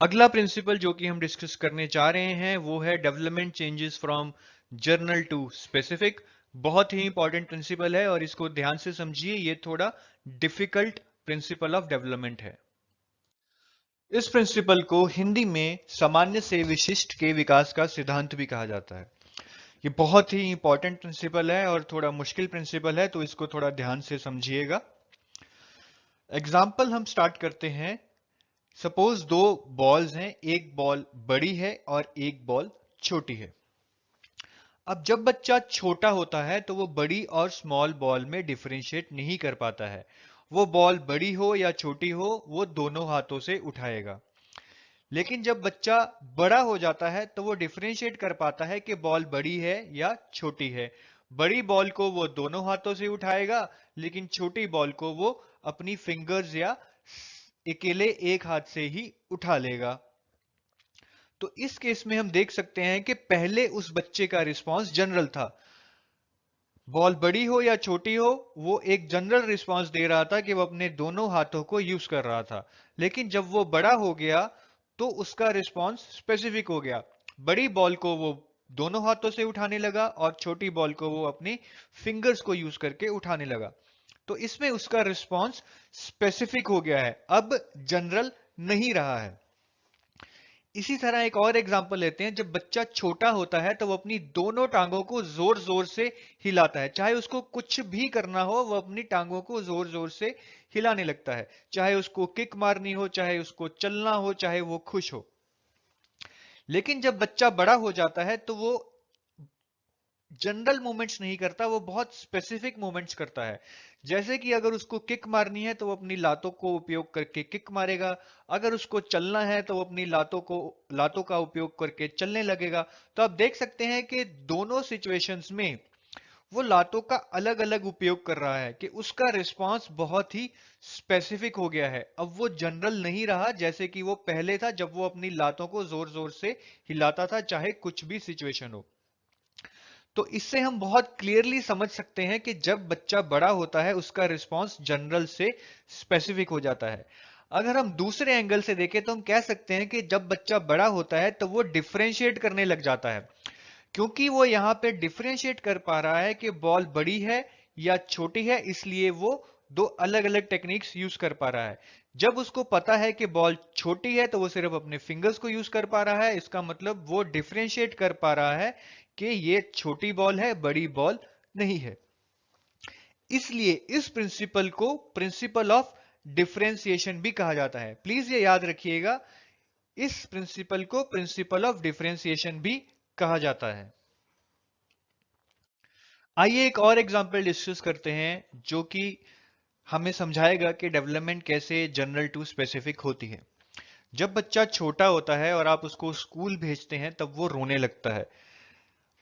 अगला प्रिंसिपल जो कि हम डिस्कस करने जा रहे हैं वो है development changes from general to specific. बहुत ही इंपॉर्टेंट प्रिंसिपल है और इसको ध्यान से समझिए, ये थोड़ा डिफिकल्ट प्रिंसिपल ऑफ डेवलपमेंट है। इस प्रिंसिपल को हिंदी में सामान्य से विशिष्ट के विकास का सिद्धांत भी कहा जाता है। ये बहुत ही इंपॉर्टेंट प्रिंसिपल है और थोड़ा मुश्किल प्रिंसिपल है, तो इसको थोड़ा ध्यान से समझिएगा। एग्जाम्पल हम स्टार्ट करते हैं। सपोज दो बॉल्स हैं, एक बॉल बड़ी है और एक बॉल छोटी है। अब जब बच्चा छोटा होता है तो वो बड़ी और स्मॉल बॉल में डिफरेंशिएट नहीं कर पाता है। वो बॉल बड़ी हो या छोटी हो, वो दोनों हाथों से उठाएगा। लेकिन जब बच्चा बड़ा हो जाता है तो वो डिफरेंशिएट कर पाता है कि बॉल बड़ी है या छोटी है। बड़ी बॉल को वो दोनों हाथों से उठाएगा, लेकिन छोटी बॉल को वो अपनी फिंगर्स या अकेले एक हाथ से ही उठा लेगा। तो इस केस में हम देख सकते हैं कि पहले उस बच्चे का रिस्पांस जनरल था। बॉल बड़ी हो या छोटी हो, वो एक जनरल रिस्पांस दे रहा था कि वो अपने दोनों हाथों को यूज कर रहा था। लेकिन जब वो बड़ा हो गया तो उसका रिस्पांस स्पेसिफिक हो गया। बड़ी बॉल को वो दोनों हाथों से उठाने लगा और छोटी बॉल को वो अपनी फिंगर्स को यूज करके उठाने लगा। तो इसमें उसका रिस्पांस स्पेसिफिक हो गया है, अब जनरल नहीं रहा है। इसी तरह एक और एग्जांपल लेते हैं। जब बच्चा छोटा होता है तो वो अपनी दोनों टांगों को जोर जोर से हिलाता है। चाहे उसको कुछ भी करना हो, वो अपनी टांगों को जोर जोर से हिलाने लगता है। चाहे उसको किक मारनी हो, चाहे उसको चलना हो, चाहे वो खुश हो। लेकिन जब बच्चा बड़ा हो जाता है तो वो जनरल मूवमेंट्स नहीं करता, वो बहुत स्पेसिफिक मूवमेंट्स करता है। जैसे कि अगर उसको किक मारनी है तो वो अपनी लातों को उपयोग करके किक मारेगा। अगर उसको चलना है तो वो अपनी लातों का उपयोग करके चलने लगेगा। तो आप देख सकते हैं कि दोनों सिचुएशंस में वो लातों का अलग अलग उपयोग कर रहा है, कि उसका रिस्पांस बहुत ही स्पेसिफिक हो गया है। अब वो जनरल नहीं रहा जैसे कि वो पहले था, जब वो अपनी लातों को जोर जोर से हिलाता था, चाहे कुछ भी सिचुएशन हो। तो इससे हम बहुत क्लियरली समझ सकते हैं कि जब बच्चा बड़ा होता है उसका रिस्पांस जनरल से स्पेसिफिक हो जाता है। अगर हम दूसरे एंगल से देखें तो हम कह सकते हैं कि जब बच्चा बड़ा होता है तो वो डिफरेंशिएट करने लग जाता है, क्योंकि वो यहां पे डिफरेंशिएट कर पा रहा है कि बॉल बड़ी है या छोटी है, इसलिए वो दो अलग अलग टेक्निक्स यूज कर पा रहा है। जब उसको पता है कि बॉल छोटी है तो वो सिर्फ अपने फिंगर्स को यूज कर पा रहा है। इसका मतलब वो डिफरेंशिएट कर पा रहा है कि ये छोटी बॉल है, बड़ी बॉल नहीं है। इसलिए इस प्रिंसिपल को प्रिंसिपल ऑफ डिफरेंशिएशन भी कहा जाता है। प्लीज ये याद रखिएगा, इस प्रिंसिपल को प्रिंसिपल ऑफ डिफरेंशिएशन भी कहा जाता है। आइए एक और एग्जांपल डिस्कस करते हैं जो कि हमें समझाएगा कि डेवलपमेंट कैसे जनरल टू स्पेसिफिक होती है। जब बच्चा छोटा होता है और आप उसको स्कूल भेजते हैं तब वो रोने लगता है।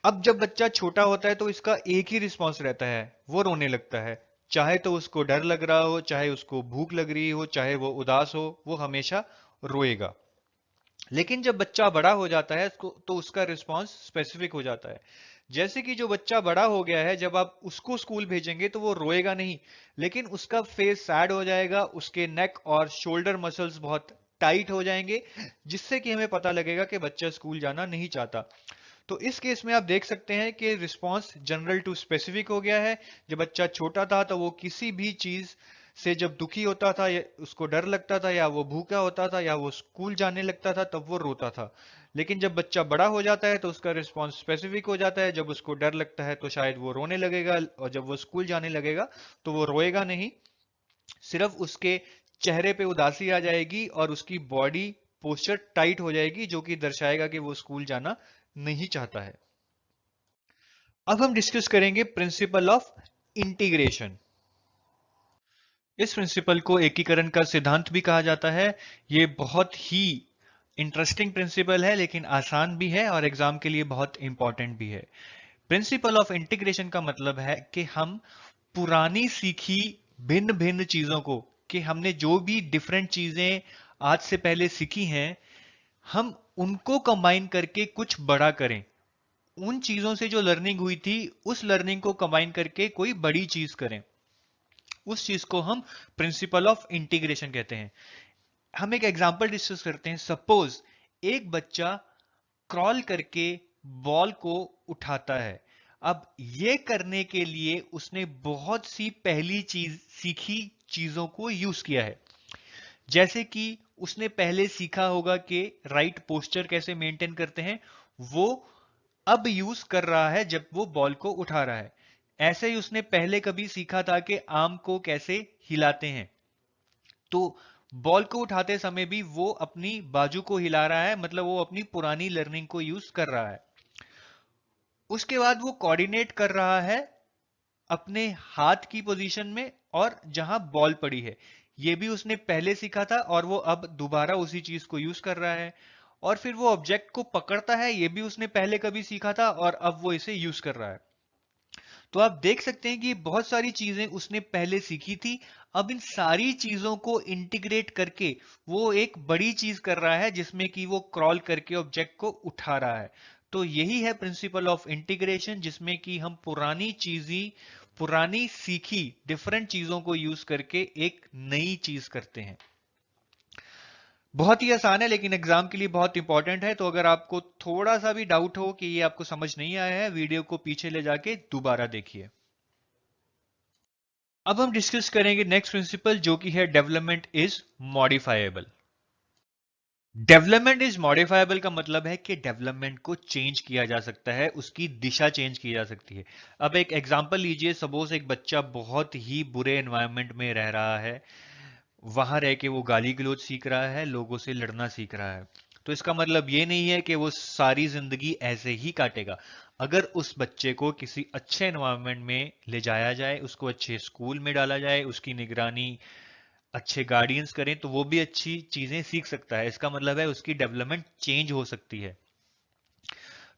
अब जब बच्चा छोटा होता है तो इसका एक ही रिस्पॉन्स रहता है, वो रोने लगता है। चाहे तो उसको डर लग रहा हो, चाहे उसको भूख लग रही हो, चाहे वो उदास हो, वो हमेशा रोएगा। लेकिन जब बच्चा बड़ा हो जाता है तो उसका रिस्पॉन्स स्पेसिफिक हो जाता है। जैसे कि जो बच्चा बड़ा हो गया है, जब आप उसको स्कूल भेजेंगे तो वो रोएगा नहीं, लेकिन उसका फेस सैड हो जाएगा, उसके नेक और शोल्डर मसल्स बहुत टाइट हो जाएंगे, जिससे कि हमें पता लगेगा कि बच्चा स्कूल जाना नहीं चाहता। तो इस केस में आप देख सकते हैं कि रिस्पांस जनरल टू स्पेसिफिक हो गया है। जब बच्चा छोटा था तो वो किसी भी चीज से जब दुखी होता था या उसको डर लगता था या वो भूखा होता था या वो स्कूल जाने लगता था तब वो रोता था। लेकिन जब बच्चा बड़ा हो जाता है तो उसका रिस्पांस स्पेसिफिक हो जाता है। जब उसको डर लगता है तो शायद वो रोने लगेगा, और जब वो स्कूल जाने लगेगा तो वो रोएगा नहीं, सिर्फ उसके चेहरे पे उदासी आ जाएगी और उसकी बॉडी पोस्चर टाइट हो जाएगी, जो कि दर्शाएगा कि वो स्कूल जाना नहीं चाहता है। अब हम डिस्कस करेंगे प्रिंसिपल ऑफ इंटीग्रेशन। इस प्रिंसिपल को एकीकरण का सिद्धांत भी कहा जाता है। ये बहुत ही इंटरेस्टिंग प्रिंसिपल है, लेकिन आसान भी है और एग्जाम के लिए बहुत इंपॉर्टेंट भी है। प्रिंसिपल ऑफ इंटीग्रेशन का मतलब है कि हम पुरानी सीखी भिन्न भिन्न चीजों को, कि हमने जो भी डिफरेंट चीजें आज से पहले सीखी हैं, हम उनको कंबाइन करके कुछ बड़ा करें। उन चीजों से जो लर्निंग हुई थी, उस लर्निंग को कंबाइन करके कोई बड़ी चीज करें। उस चीज को हम प्रिंसिपल ऑफ इंटीग्रेशन कहते हैं। हम एक एग्जांपल डिस्कस करते हैं। सपोज एक बच्चा क्रॉल करके बॉल को उठाता है। अब ये करने के लिए उसने बहुत सी पहली चीज सीखी चीजों को यूज किया है। जैसे कि उसने पहले सीखा होगा कि राइट पोस्चर कैसे मेंटेन करते हैं। वो अब यूज कर रहा है जब वो बॉल को उठा रहा है। ऐसे ही उसने पहले कभी सीखा था कि आर्म को कैसे हिलाते हैं, तो बॉल को उठाते समय भी वो अपनी बाजू को हिला रहा है, मतलब वो अपनी पुरानी लर्निंग को यूज कर रहा है। उसके बाद वो कोऑर्डिनेट कर रहा है अपने हाथ की पोजीशन में और जहां बॉल पड़ी है, ये भी उसने पहले सीखा था और वो अब दोबारा उसी चीज को यूज कर रहा है। और फिर वो ऑब्जेक्ट को पकड़ता है, ये भी उसने पहले कभी सीखा था और अब वो इसे यूज कर रहा है। तो आप देख सकते हैं कि बहुत सारी चीजें उसने पहले सीखी थी, अब इन सारी चीजों को इंटीग्रेट करके वो एक बड़ी चीज कर रहा है जिसमें कि वो क्रॉल करके ऑब्जेक्ट को उठा रहा है। तो यही है प्रिंसिपल ऑफ इंटीग्रेशन, जिसमें कि हम पुरानी सीखी डिफरेंट चीजों को यूज करके एक नई चीज करते हैं। बहुत ही आसान है लेकिन एग्जाम के लिए बहुत इंपॉर्टेंट है, तो अगर आपको थोड़ा सा भी डाउट हो कि ये आपको समझ नहीं आया है, वीडियो को पीछे ले जाके दोबारा देखिए। अब हम डिस्कस करेंगे नेक्स्ट प्रिंसिपल, जो कि है development is modifiable. Development is modifiable का मतलब है कि डेवलपमेंट को चेंज किया जा सकता है, उसकी दिशा चेंज की जा सकती है। अब एक एग्जांपल लीजिए, सपोज एक बच्चा बहुत ही बुरे एनवायरनमेंट में रह रहा है, वहां रह के वो गाली गलौज सीख रहा है, लोगों से लड़ना सीख रहा है। तो इसका मतलब ये नहीं है कि वो सारी जिंदगी ऐसे ही काटेगा। अगर उस बच्चे को किसी अच्छे एनवायरनमेंट में ले जाया जाए, उसको अच्छे स्कूल में डाला जाए, उसकी निगरानी अच्छे गार्डियंस करें, तो वो भी अच्छी चीजें सीख सकता है। इसका मतलब है उसकी डेवलपमेंट चेंज हो सकती है।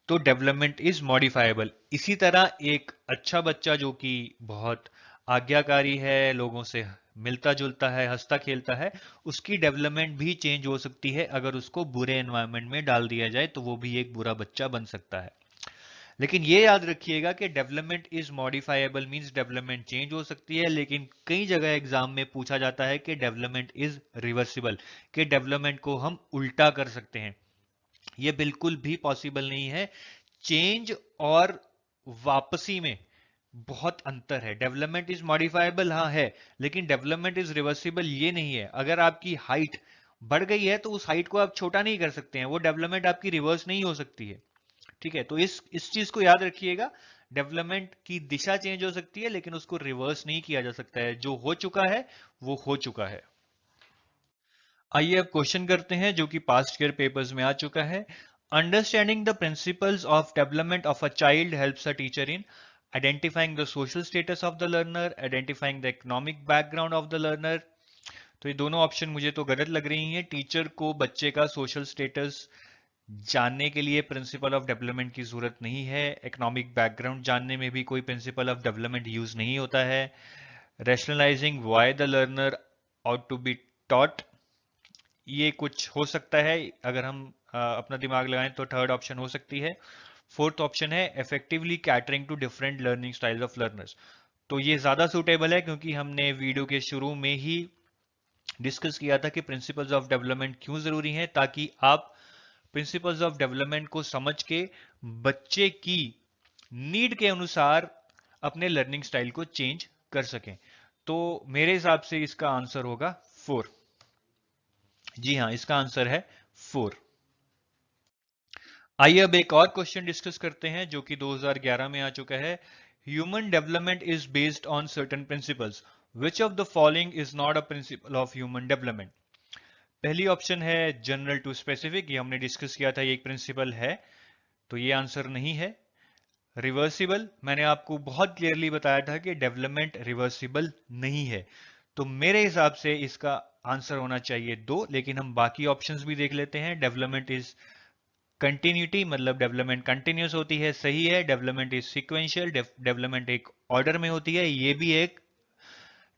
तो डेवलपमेंट इज मॉडिफाइबल। इसी तरह एक अच्छा बच्चा जो कि बहुत आज्ञाकारी है, लोगों से मिलता जुलता है, हंसता खेलता है, उसकी डेवलपमेंट भी चेंज हो सकती है। अगर उसको बुरे एनवायरनमेंट में डाल दिया जाए तो वो भी एक बुरा बच्चा बन सकता है। लेकिन ये याद रखिएगा कि development is modifiable means development change हो सकती है, लेकिन कई जगह एग्जाम में पूछा जाता है कि डेवलपमेंट इज रिवर्सिबल, कि डेवलपमेंट को हम उल्टा कर सकते हैं। ये बिल्कुल भी पॉसिबल नहीं है। चेंज और वापसी में बहुत अंतर है। डेवलपमेंट इज मॉडिफाइबल हाँ है, लेकिन डेवलपमेंट इज रिवर्सिबल ये नहीं है। अगर आपकी हाइट बढ़ गई है तो उस हाइट को आप छोटा नहीं कर सकते हैं, वो डेवलपमेंट आपकी रिवर्स नहीं हो सकती है। ठीक है, तो इस चीज को याद रखिएगा। डेवलपमेंट की दिशा चेंज हो सकती है लेकिन उसको रिवर्स नहीं किया जा सकता है। जो हो चुका है वो हो चुका है। आइए अब क्वेश्चन करते हैं जो कि पास्ट ईयर पेपर्स में आ चुका है। Understanding the principles of development of a child helps a teacher in identifying the social status of the learner, identifying the economic background of the learner. तो ये दोनों ऑप्शन मुझे तो गलत लग रही हैं। टीचर को बच्चे का सोशल स्टेटस जानने के लिए प्रिंसिपल ऑफ डेवलपमेंट की जरूरत नहीं है। इकोनॉमिक बैकग्राउंड जानने में भी कोई प्रिंसिपल ऑफ डेवलपमेंट यूज नहीं होता है। Rationalising why the learner ought to be taught, ये कुछ हो सकता है। अगर हम अपना दिमाग लगाएं तो थर्ड ऑप्शन हो सकती है। फोर्थ ऑप्शन है effectively catering to different learning styles of learners. तो ये ज्यादा सूटेबल है क्योंकि हमने वीडियो के शुरू में ही डिस्कस किया था कि प्रिंसिपल्स ऑफ डेवलपमेंट क्यों जरूरी हैं, ताकि आप प्रिंसिपल्स ऑफ डेवलपमेंट को समझ के बच्चे की नीड के अनुसार अपने लर्निंग स्टाइल को चेंज कर सकें। तो मेरे हिसाब से इसका आंसर होगा 4। जी हाँ, इसका आंसर है 4। आइए अब एक और क्वेश्चन डिस्कस करते हैं जो कि 2011 में आ चुका है। Human development is based on certain principles, which of the following is not a principle of human development. पहली ऑप्शन है जनरल टू स्पेसिफिक, ये हमने डिस्कस किया था, ये एक प्रिंसिपल है, तो ये आंसर नहीं है। रिवर्सिबल, मैंने आपको बहुत क्लियरली बताया था कि डेवलपमेंट रिवर्सिबल नहीं है, तो मेरे हिसाब से इसका आंसर होना चाहिए 2। लेकिन हम बाकी ऑप्शंस भी देख लेते हैं। डेवलपमेंट इज कंटिन्यूटी, मतलब डेवलपमेंट कंटिन्यूस होती है, सही है। डेवलपमेंट इज सिक्वेंशियल, डेवलपमेंट एक ऑर्डर में होती है, ये भी एक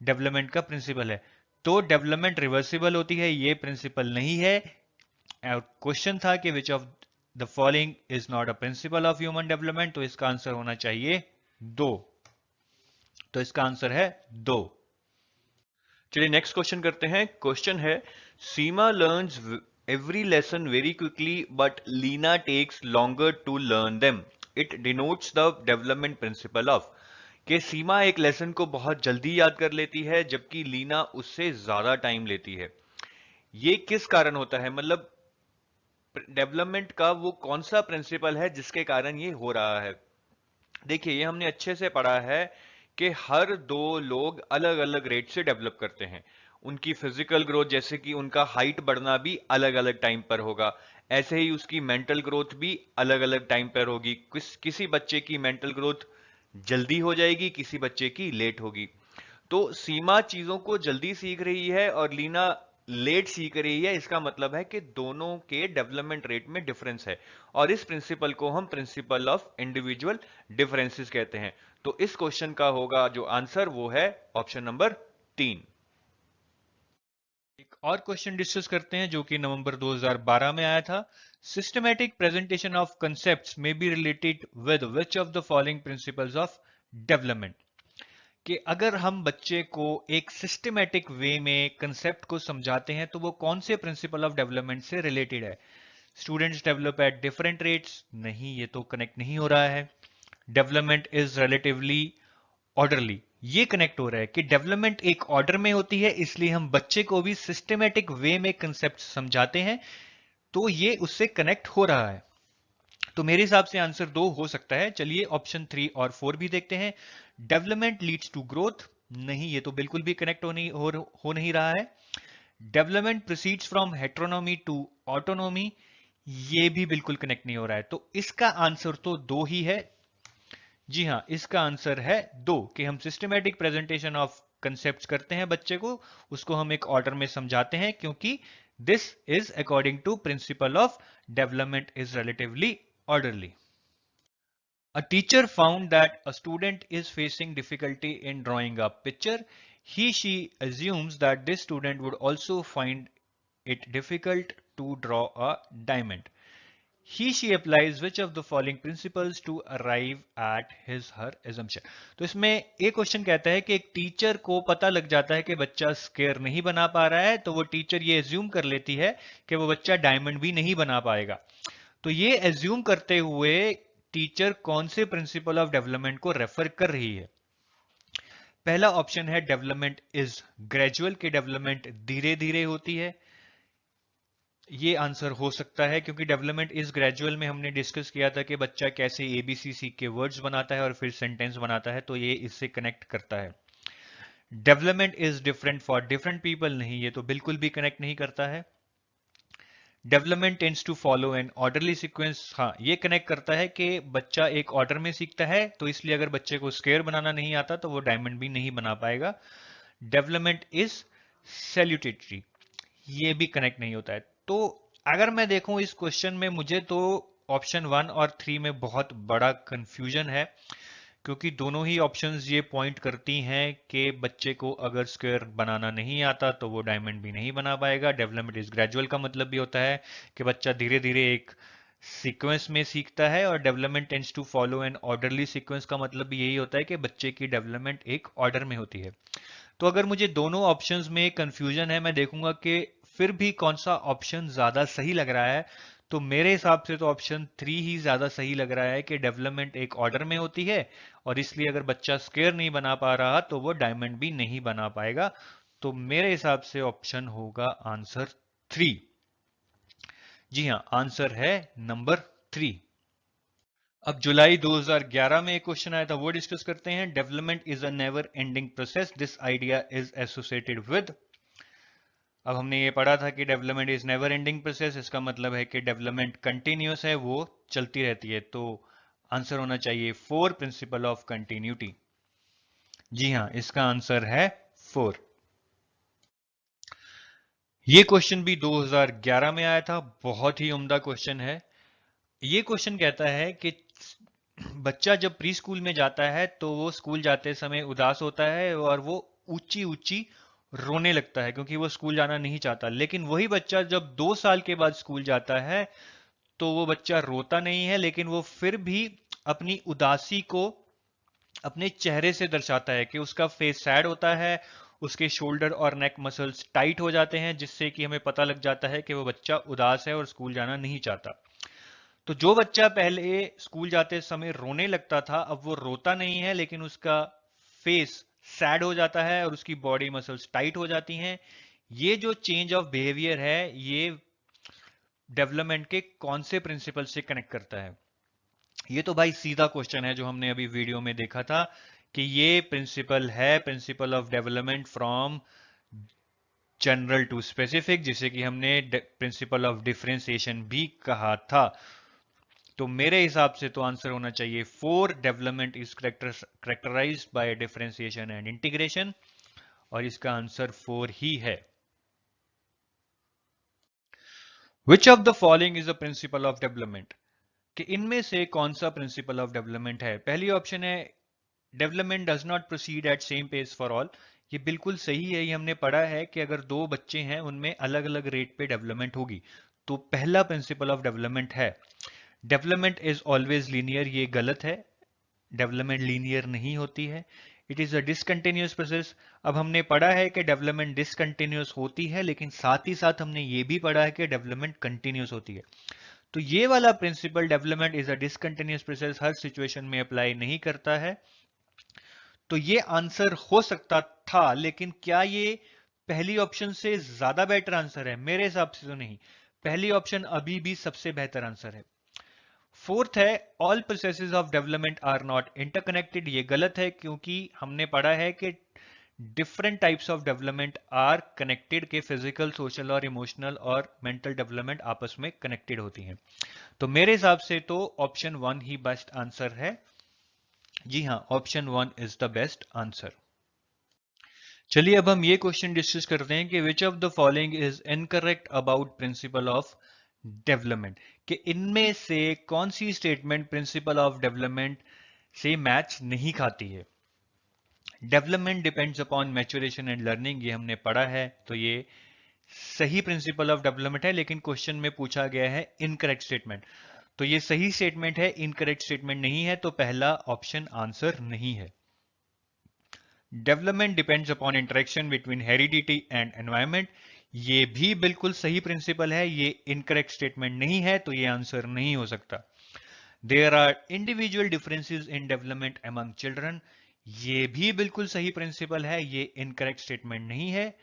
डेवलपमेंट का प्रिंसिपल है। तो डेवलपमेंट रिवर्सिबल होती है, ये प्रिंसिपल नहीं है। क्वेश्चन था कि विच of the following is not a principle of human development, तो इसका आंसर होना चाहिए 2। तो इसका आंसर है 2। चलिए नेक्स्ट क्वेश्चन करते हैं। क्वेश्चन है Seema learns every lesson very quickly but Leena takes longer to learn them, it denotes the development principle of. कि सीमा एक लेसन को बहुत जल्दी याद कर लेती है जबकि लीना उससे ज्यादा टाइम लेती है। ये किस कारण होता है, मतलब डेवलपमेंट का वो कौन सा प्रिंसिपल है जिसके कारण ये हो रहा है। देखिए, ये हमने अच्छे से पढ़ा है कि हर दो लोग अलग अलग रेट से डेवलप करते हैं। उनकी फिजिकल ग्रोथ, जैसे कि उनका हाइट बढ़ना भी अलग अलग टाइम पर होगा, ऐसे ही उसकी मेंटल ग्रोथ भी अलग अलग टाइम पर होगी। किसी बच्चे की मेंटल ग्रोथ जल्दी हो जाएगी, किसी बच्चे की लेट होगी। तो सीमा चीजों को जल्दी सीख रही है और लीना लेट सीख रही है, इसका मतलब है कि दोनों के डेवलपमेंट रेट में डिफरेंस है, और इस प्रिंसिपल को हम प्रिंसिपल ऑफ इंडिविजुअल डिफरेंसेस कहते हैं। तो इस क्वेश्चन का होगा जो आंसर वो है ऑप्शन नंबर 3। एक और क्वेश्चन डिस्कस करते हैं जो कि नवंबर 2012 में आया था। Systematic presentation of concepts may be related with which of the following principles of development. कि अगर हम बच्चे को एक सिस्टमेटिक वे में कंसेप्ट को समझाते हैं तो वो कौन से प्रिंसिपल ऑफ डेवलपमेंट से रिलेटेड है। Students develop at different rates, नहीं, ये तो कनेक्ट नहीं हो रहा है। डेवलपमेंट इज रिलेटिवली ऑर्डरली, ये कनेक्ट हो रहा है कि डेवलपमेंट एक ऑर्डर में होती है, इसलिए हम बच्चे को भी सिस्टमेटिक वे में कंसेप्ट समझाते हैं, तो ये उससे कनेक्ट हो रहा है। तो मेरे हिसाब से आंसर 2 हो सकता है। चलिए ऑप्शन 3 और 4 भी देखते हैं। डेवलपमेंट लीड्स टू ग्रोथ, नहीं, ये तो बिल्कुल भी कनेक्ट हो नहीं रहा है। Development proceeds from heteronomy to autonomy, ये भी बिल्कुल कनेक्ट नहीं हो रहा है। तो इसका आंसर तो 2 ही है। जी हाँ, इसका आंसर है 2 कि हम सिस्टमेटिक प्रेजेंटेशन ऑफ कंसेप्ट्स करते हैं बच्चे को, उसको हम एक ऑर्डर में समझाते हैं, क्योंकि this is according to principle of development is relatively orderly. A teacher found that a student is facing difficulty in drawing a picture. She assumes that this student would also find it difficult to draw a diamond. She applies which of the following principles to arrive at his her assumption. तो इसमें एक question कहता है कि एक teacher को पता लग जाता है कि बच्चा स्क्वायर नहीं बना पा रहा है, तो वो टीचर ये एज्यूम कर लेती है कि वो बच्चा डायमंड भी नहीं बना पाएगा। तो ये एज्यूम करते हुए टीचर कौन से प्रिंसिपल ऑफ डेवलपमेंट को रेफर कर रही है। पहला ऑप्शन है डेवलपमेंट इज ग्रेजुअल, की डेवलपमेंट धीरे धीरे होती है। ये आंसर हो सकता है क्योंकि डेवलपमेंट इज ग्रेजुअल में हमने डिस्कस किया था कि बच्चा कैसे एबीसी सीख के वर्ड्स बनाता है और फिर सेंटेंस बनाता है, तो ये इससे कनेक्ट करता है। Development is different for different people, नहीं, ये तो बिल्कुल भी कनेक्ट नहीं करता है। Development tends to follow an orderly sequence, हाँ, ये कनेक्ट करता है कि बच्चा एक ऑर्डर में सीखता है, तो इसलिए अगर बच्चे को स्क्वायर बनाना नहीं आता तो वो डायमंड भी नहीं बना पाएगा। डेवलपमेंट इज सैल्यूटेटरी, ये भी कनेक्ट नहीं होता है। तो अगर मैं देखूं इस क्वेश्चन में, मुझे तो ऑप्शन 1 और 3 में बहुत बड़ा कंफ्यूजन है, क्योंकि दोनों ही ऑप्शंस ये पॉइंट करती हैं कि बच्चे को अगर स्क्वायर बनाना नहीं आता तो वो डायमंड भी नहीं बना पाएगा। डेवलपमेंट इज ग्रेजुअल का मतलब भी होता है कि बच्चा धीरे धीरे एक सीक्वेंस में सीखता है, और development tends to follow an orderly sequence का मतलब भी यही होता है कि बच्चे की डेवलपमेंट एक ऑर्डर में होती है। तो अगर मुझे दोनों ऑप्शंस में कंफ्यूजन है, मैं देखूंगा कि फिर भी कौन सा ऑप्शन ज्यादा सही लग रहा है। तो मेरे हिसाब से तो ऑप्शन 3 ही ज्यादा सही लग रहा है कि डेवलपमेंट एक ऑर्डर में होती है, और इसलिए अगर बच्चा स्क्वायर नहीं बना पा रहा तो वो डायमंड भी नहीं बना पाएगा। तो मेरे हिसाब से ऑप्शन होगा आंसर 3। जी हाँ, आंसर है नंबर 3। अब जुलाई 2011 में एक क्वेश्चन आया था, वो डिस्कस करते हैं। Development is a never ending process, this idea is associated with. अब हमने ये पढ़ा था कि development is never ending process, इसका मतलब है कि डेवलपमेंट कंटिन्यूअस है, वो चलती रहती है। तो आंसर होना चाहिए 4, प्रिंसिपल ऑफ कंटिन्यूटी। जी हाँ, इसका आंसर है 4। ये क्वेश्चन भी 2011 में आया था, बहुत ही उम्दा क्वेश्चन है। ये क्वेश्चन कहता है कि बच्चा जब प्री स्कूल में जाता है तो वो स्कूल जाते समय उदास होता है और वो ऊंची ऊंची रोने लगता है क्योंकि वो स्कूल जाना नहीं चाहता। लेकिन वही बच्चा जब 2 साल के बाद स्कूल जाता है तो वो बच्चा रोता नहीं है, लेकिन वो फिर भी अपनी उदासी को अपने चेहरे से दर्शाता है कि उसका फेस सैड होता है, उसके शोल्डर और नेक मसल्स टाइट हो जाते हैं, जिससे कि हमें पता लग जाता है कि वो बच्चा उदास है और स्कूल जाना नहीं चाहता। तो जो बच्चा पहले स्कूल जाते समय रोने लगता था, अब वो रोता नहीं है, लेकिन उसका फेस सैड हो जाता है और उसकी बॉडी मसल्स टाइट हो जाती हैं। ये जो चेंज ऑफ बिहेवियर है, ये डेवलपमेंट के कौन से प्रिंसिपल से कनेक्ट करता है? ये तो भाई सीधा क्वेश्चन है जो हमने अभी वीडियो में देखा था कि ये प्रिंसिपल है, principle of development from general to specific, जिसे कि हमने प्रिंसिपल ऑफ डिफरेंशिएशन भी कहा था। तो मेरे हिसाब से तो आंसर होना चाहिए 4, development is characterised by differentiation and integration, और इसका आंसर 4 ही है। Which of the following is a principle of development? कि इनमें से कौन सा प्रिंसिपल ऑफ डेवलपमेंट है? पहली ऑप्शन है development does not proceed at same pace for all. ये बिल्कुल सही है, ये हमने पढ़ा है कि अगर दो बच्चे हैं उनमें अलग अलग रेट पे डेवलपमेंट होगी। तो पहला प्रिंसिपल ऑफ डेवलपमेंट है डेवलपमेंट इज ऑलवेज लीनियर। ये गलत है, डेवलपमेंट लीनियर नहीं होती है, it is a discontinuous process. अब हमने पढ़ा है कि डेवलपमेंट डिसकंटिन्यूअस होती है, लेकिन साथ ही साथ हमने ये भी पढ़ा है कि डेवलपमेंट कंटिन्यूअस होती है। तो ये वाला principle development is a discontinuous process हर सिचुएशन में अप्लाई नहीं करता है। तो ये आंसर हो सकता था, लेकिन क्या ये पहली ऑप्शन से ज्यादा बेटर आंसर है? मेरे हिसाब से तो नहीं, पहली ऑप्शन अभी भी सबसे बेहतर आंसर है। फोर्थ है all processes of development are not interconnected. ये गलत है, क्योंकि हमने पढ़ा है कि different types of development are connected, के फिजिकल, सोशल और इमोशनल और मेंटल डेवलपमेंट आपस में कनेक्टेड होती हैं। तो मेरे हिसाब से तो ऑप्शन 1 ही बेस्ट आंसर है। जी हाँ, option 1 is the best answer. चलिए अब हम ये क्वेश्चन डिस्कस करते हैं कि विच of the following is incorrect about principal of development. कि इनमें से कौन सी स्टेटमेंट प्रिंसिपल ऑफ डेवलपमेंट से मैच नहीं खाती है? Development depends upon maturation and learning, ये हमने पढ़ा है, तो ये सही प्रिंसिपल ऑफ डेवलपमेंट है, लेकिन क्वेश्चन में पूछा गया है इनकरेक्ट स्टेटमेंट। तो ये सही स्टेटमेंट है, इनकरेक्ट स्टेटमेंट नहीं है, तो पहला ऑप्शन आंसर नहीं है। Development depends upon interaction between heredity and environment, ये भी बिल्कुल सही प्रिंसिपल है, ये इनकरेक्ट स्टेटमेंट नहीं है, तो ये आंसर नहीं हो सकता। There are individual differences in development among children, ये भी बिल्कुल सही प्रिंसिपल है, ये इनकरेक्ट स्टेटमेंट नहीं है।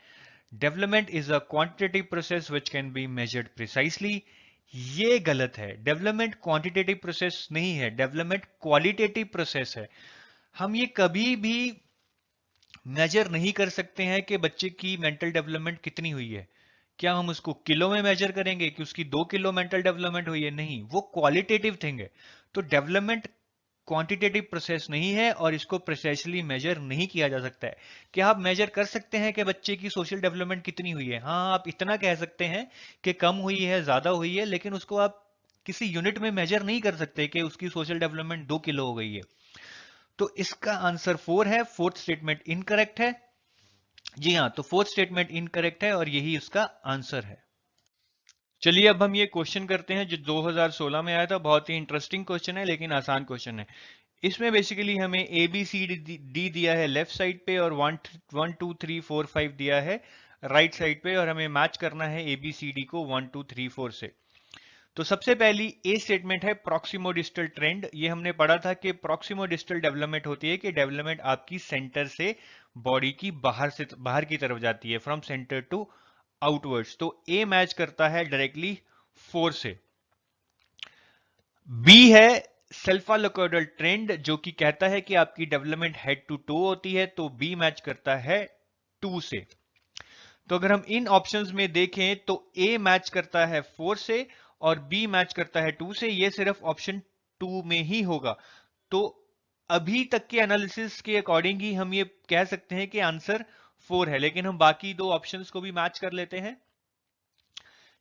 Development is a quantitative process which can be measured precisely, ये गलत है। डेवलपमेंट क्वांटिटेटिव प्रोसेस नहीं है, डेवलपमेंट क्वालिटेटिव प्रोसेस है। हम ये कभी भी मेजर नहीं कर सकते हैं कि बच्चे की मेंटल डेवलपमेंट कितनी हुई है। क्या हम उसको किलो में मेजर करेंगे कि उसकी 2 किलो मेंटल डेवलपमेंट हुई है? नहीं, वो क्वालिटेटिव थिंग है। तो डेवलपमेंट क्वांटिटेटिव प्रोसेस नहीं है और इसको प्रिसाइसली मेजर नहीं किया जा सकता है। क्या आप मेजर कर सकते हैं कि बच्चे की सोशल डेवलपमेंट कितनी हुई है? हाँ, आप इतना कह सकते हैं कि कम हुई है, ज्यादा हुई है, लेकिन उसको आप किसी यूनिट में मेजर नहीं कर सकते कि उसकी सोशल डेवलपमेंट 2 किलो हो गई है। तो इसका आंसर 4 है, फोर्थ स्टेटमेंट इनकरेक्ट है। जी हाँ, तो फोर्थ स्टेटमेंट इनकरेक्ट है और यही उसका आंसर है। चलिए अब हम ये क्वेश्चन करते हैं जो 2016 में आया था। बहुत ही इंटरेस्टिंग क्वेश्चन है, लेकिन आसान क्वेश्चन है। इसमें बेसिकली हमें ए बी सी डी दिया है लेफ्ट साइड पे, और 1 2 3 4 5 दिया है राइट साइड पे, और हमें मैच करना है ए बी सी डी को 1 2 3 4 से। तो सबसे पहली ए स्टेटमेंट है प्रॉक्सिमोडिस्टल ट्रेंड। ये हमने पढ़ा था कि प्रॉक्सिमोडिस्टल डेवलपमेंट होती है कि डेवलपमेंट आपकी सेंटर से बॉडी की बाहर की तरफ जाती है, फ्रॉम सेंटर टू आउटवर्ड्स। तो ए मैच करता है डायरेक्टली 4 से। बी है सेल्फालोकोडल ट्रेंड, जो कि कहता है कि आपकी डेवलपमेंट हेड टू टो होती है, तो बी मैच करता है 2 से। तो अगर हम इन ऑप्शंस में देखें तो ए मैच करता है 4 से और बी मैच करता है 2 से। ये सिर्फ ऑप्शन 2 में ही होगा। तो अभी तक के एनालिसिस के अकॉर्डिंग ही हम ये कह सकते हैं कि आंसर 4 है, लेकिन हम बाकी दो ऑप्शंस को भी मैच कर लेते हैं।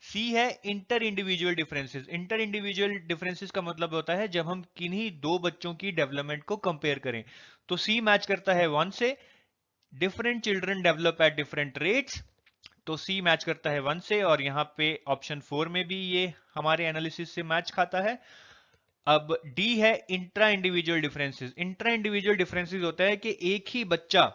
सी है inter individual differences. Inter individual differences का मतलब होता है जब हम किन्हीं दो बच्चों की डेवलपमेंट को कंपेयर करें। तो सी मैच करता है 1 से। Different children develop at different rates, तो सी मैच करता है 1 से, और यहां पे ऑप्शन 4 में भी ये हमारे एनालिसिस से मैच खाता है। अब डी है intra individual differences. Intra individual differences होता है कि एक ही बच्चा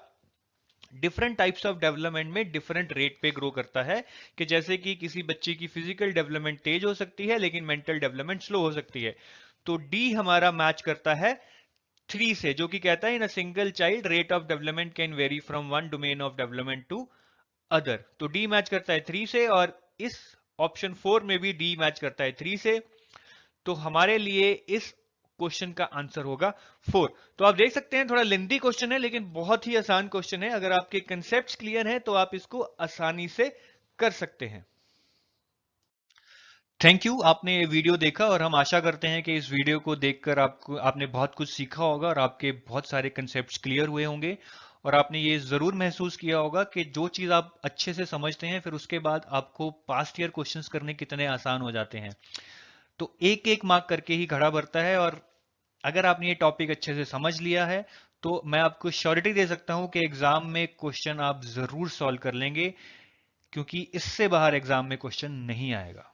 डिफरेंट टाइप्स ऑफ डेवलपमेंट में डिफरेंट रेट पे ग्रो करता है। कि जैसे कि किसी बच्चे की फिजिकल डेवलपमेंट तेज हो सकती है लेकिन मेंटल डेवलपमेंट स्लो हो सकती है। तो डी हमारा मैच करता है 3 से, जो कि कहता है in a single child rate of development can vary from one domain of development to other. तो डी मैच करता है 3 से, और इस ऑप्शन 4 में भी डी मैच करता है 3 से, तो हमारे लिए इस क्वेश्चन का आंसर होगा 4। तो आप देख सकते हैं थोड़ा लेंथी क्वेश्चन है लेकिन बहुत ही आसान क्वेश्चन है। अगर आपके कंसेप्ट क्लियर हैं तो आप इसको आसानी से कर सकते हैं। थैंक यू, आपने ये वीडियो देखा और हम आशा करते हैं कि इस वीडियो को देखकर आपने बहुत कुछ सीखा होगा और आपके बहुत सारे कंसेप्ट्स क्लियर हुए होंगे और आपने ये जरूर महसूस किया होगा कि जो चीज़ आप अच्छे से समझते हैं फिर उसके बाद आपको पास्ट ईयर क्वेश्चंस करने कितने आसान हो जाते हैं। तो एक एक मार्क करके ही घड़ा भरता है और अगर आपने ये टॉपिक अच्छे से समझ लिया है तो मैं आपको श्योरिटी दे सकता हूं कि एग्जाम में क्वेश्चन आप जरूर सॉल्व कर लेंगे, क्योंकि इससे बाहर एग्जाम में क्वेश्चन नहीं आएगा।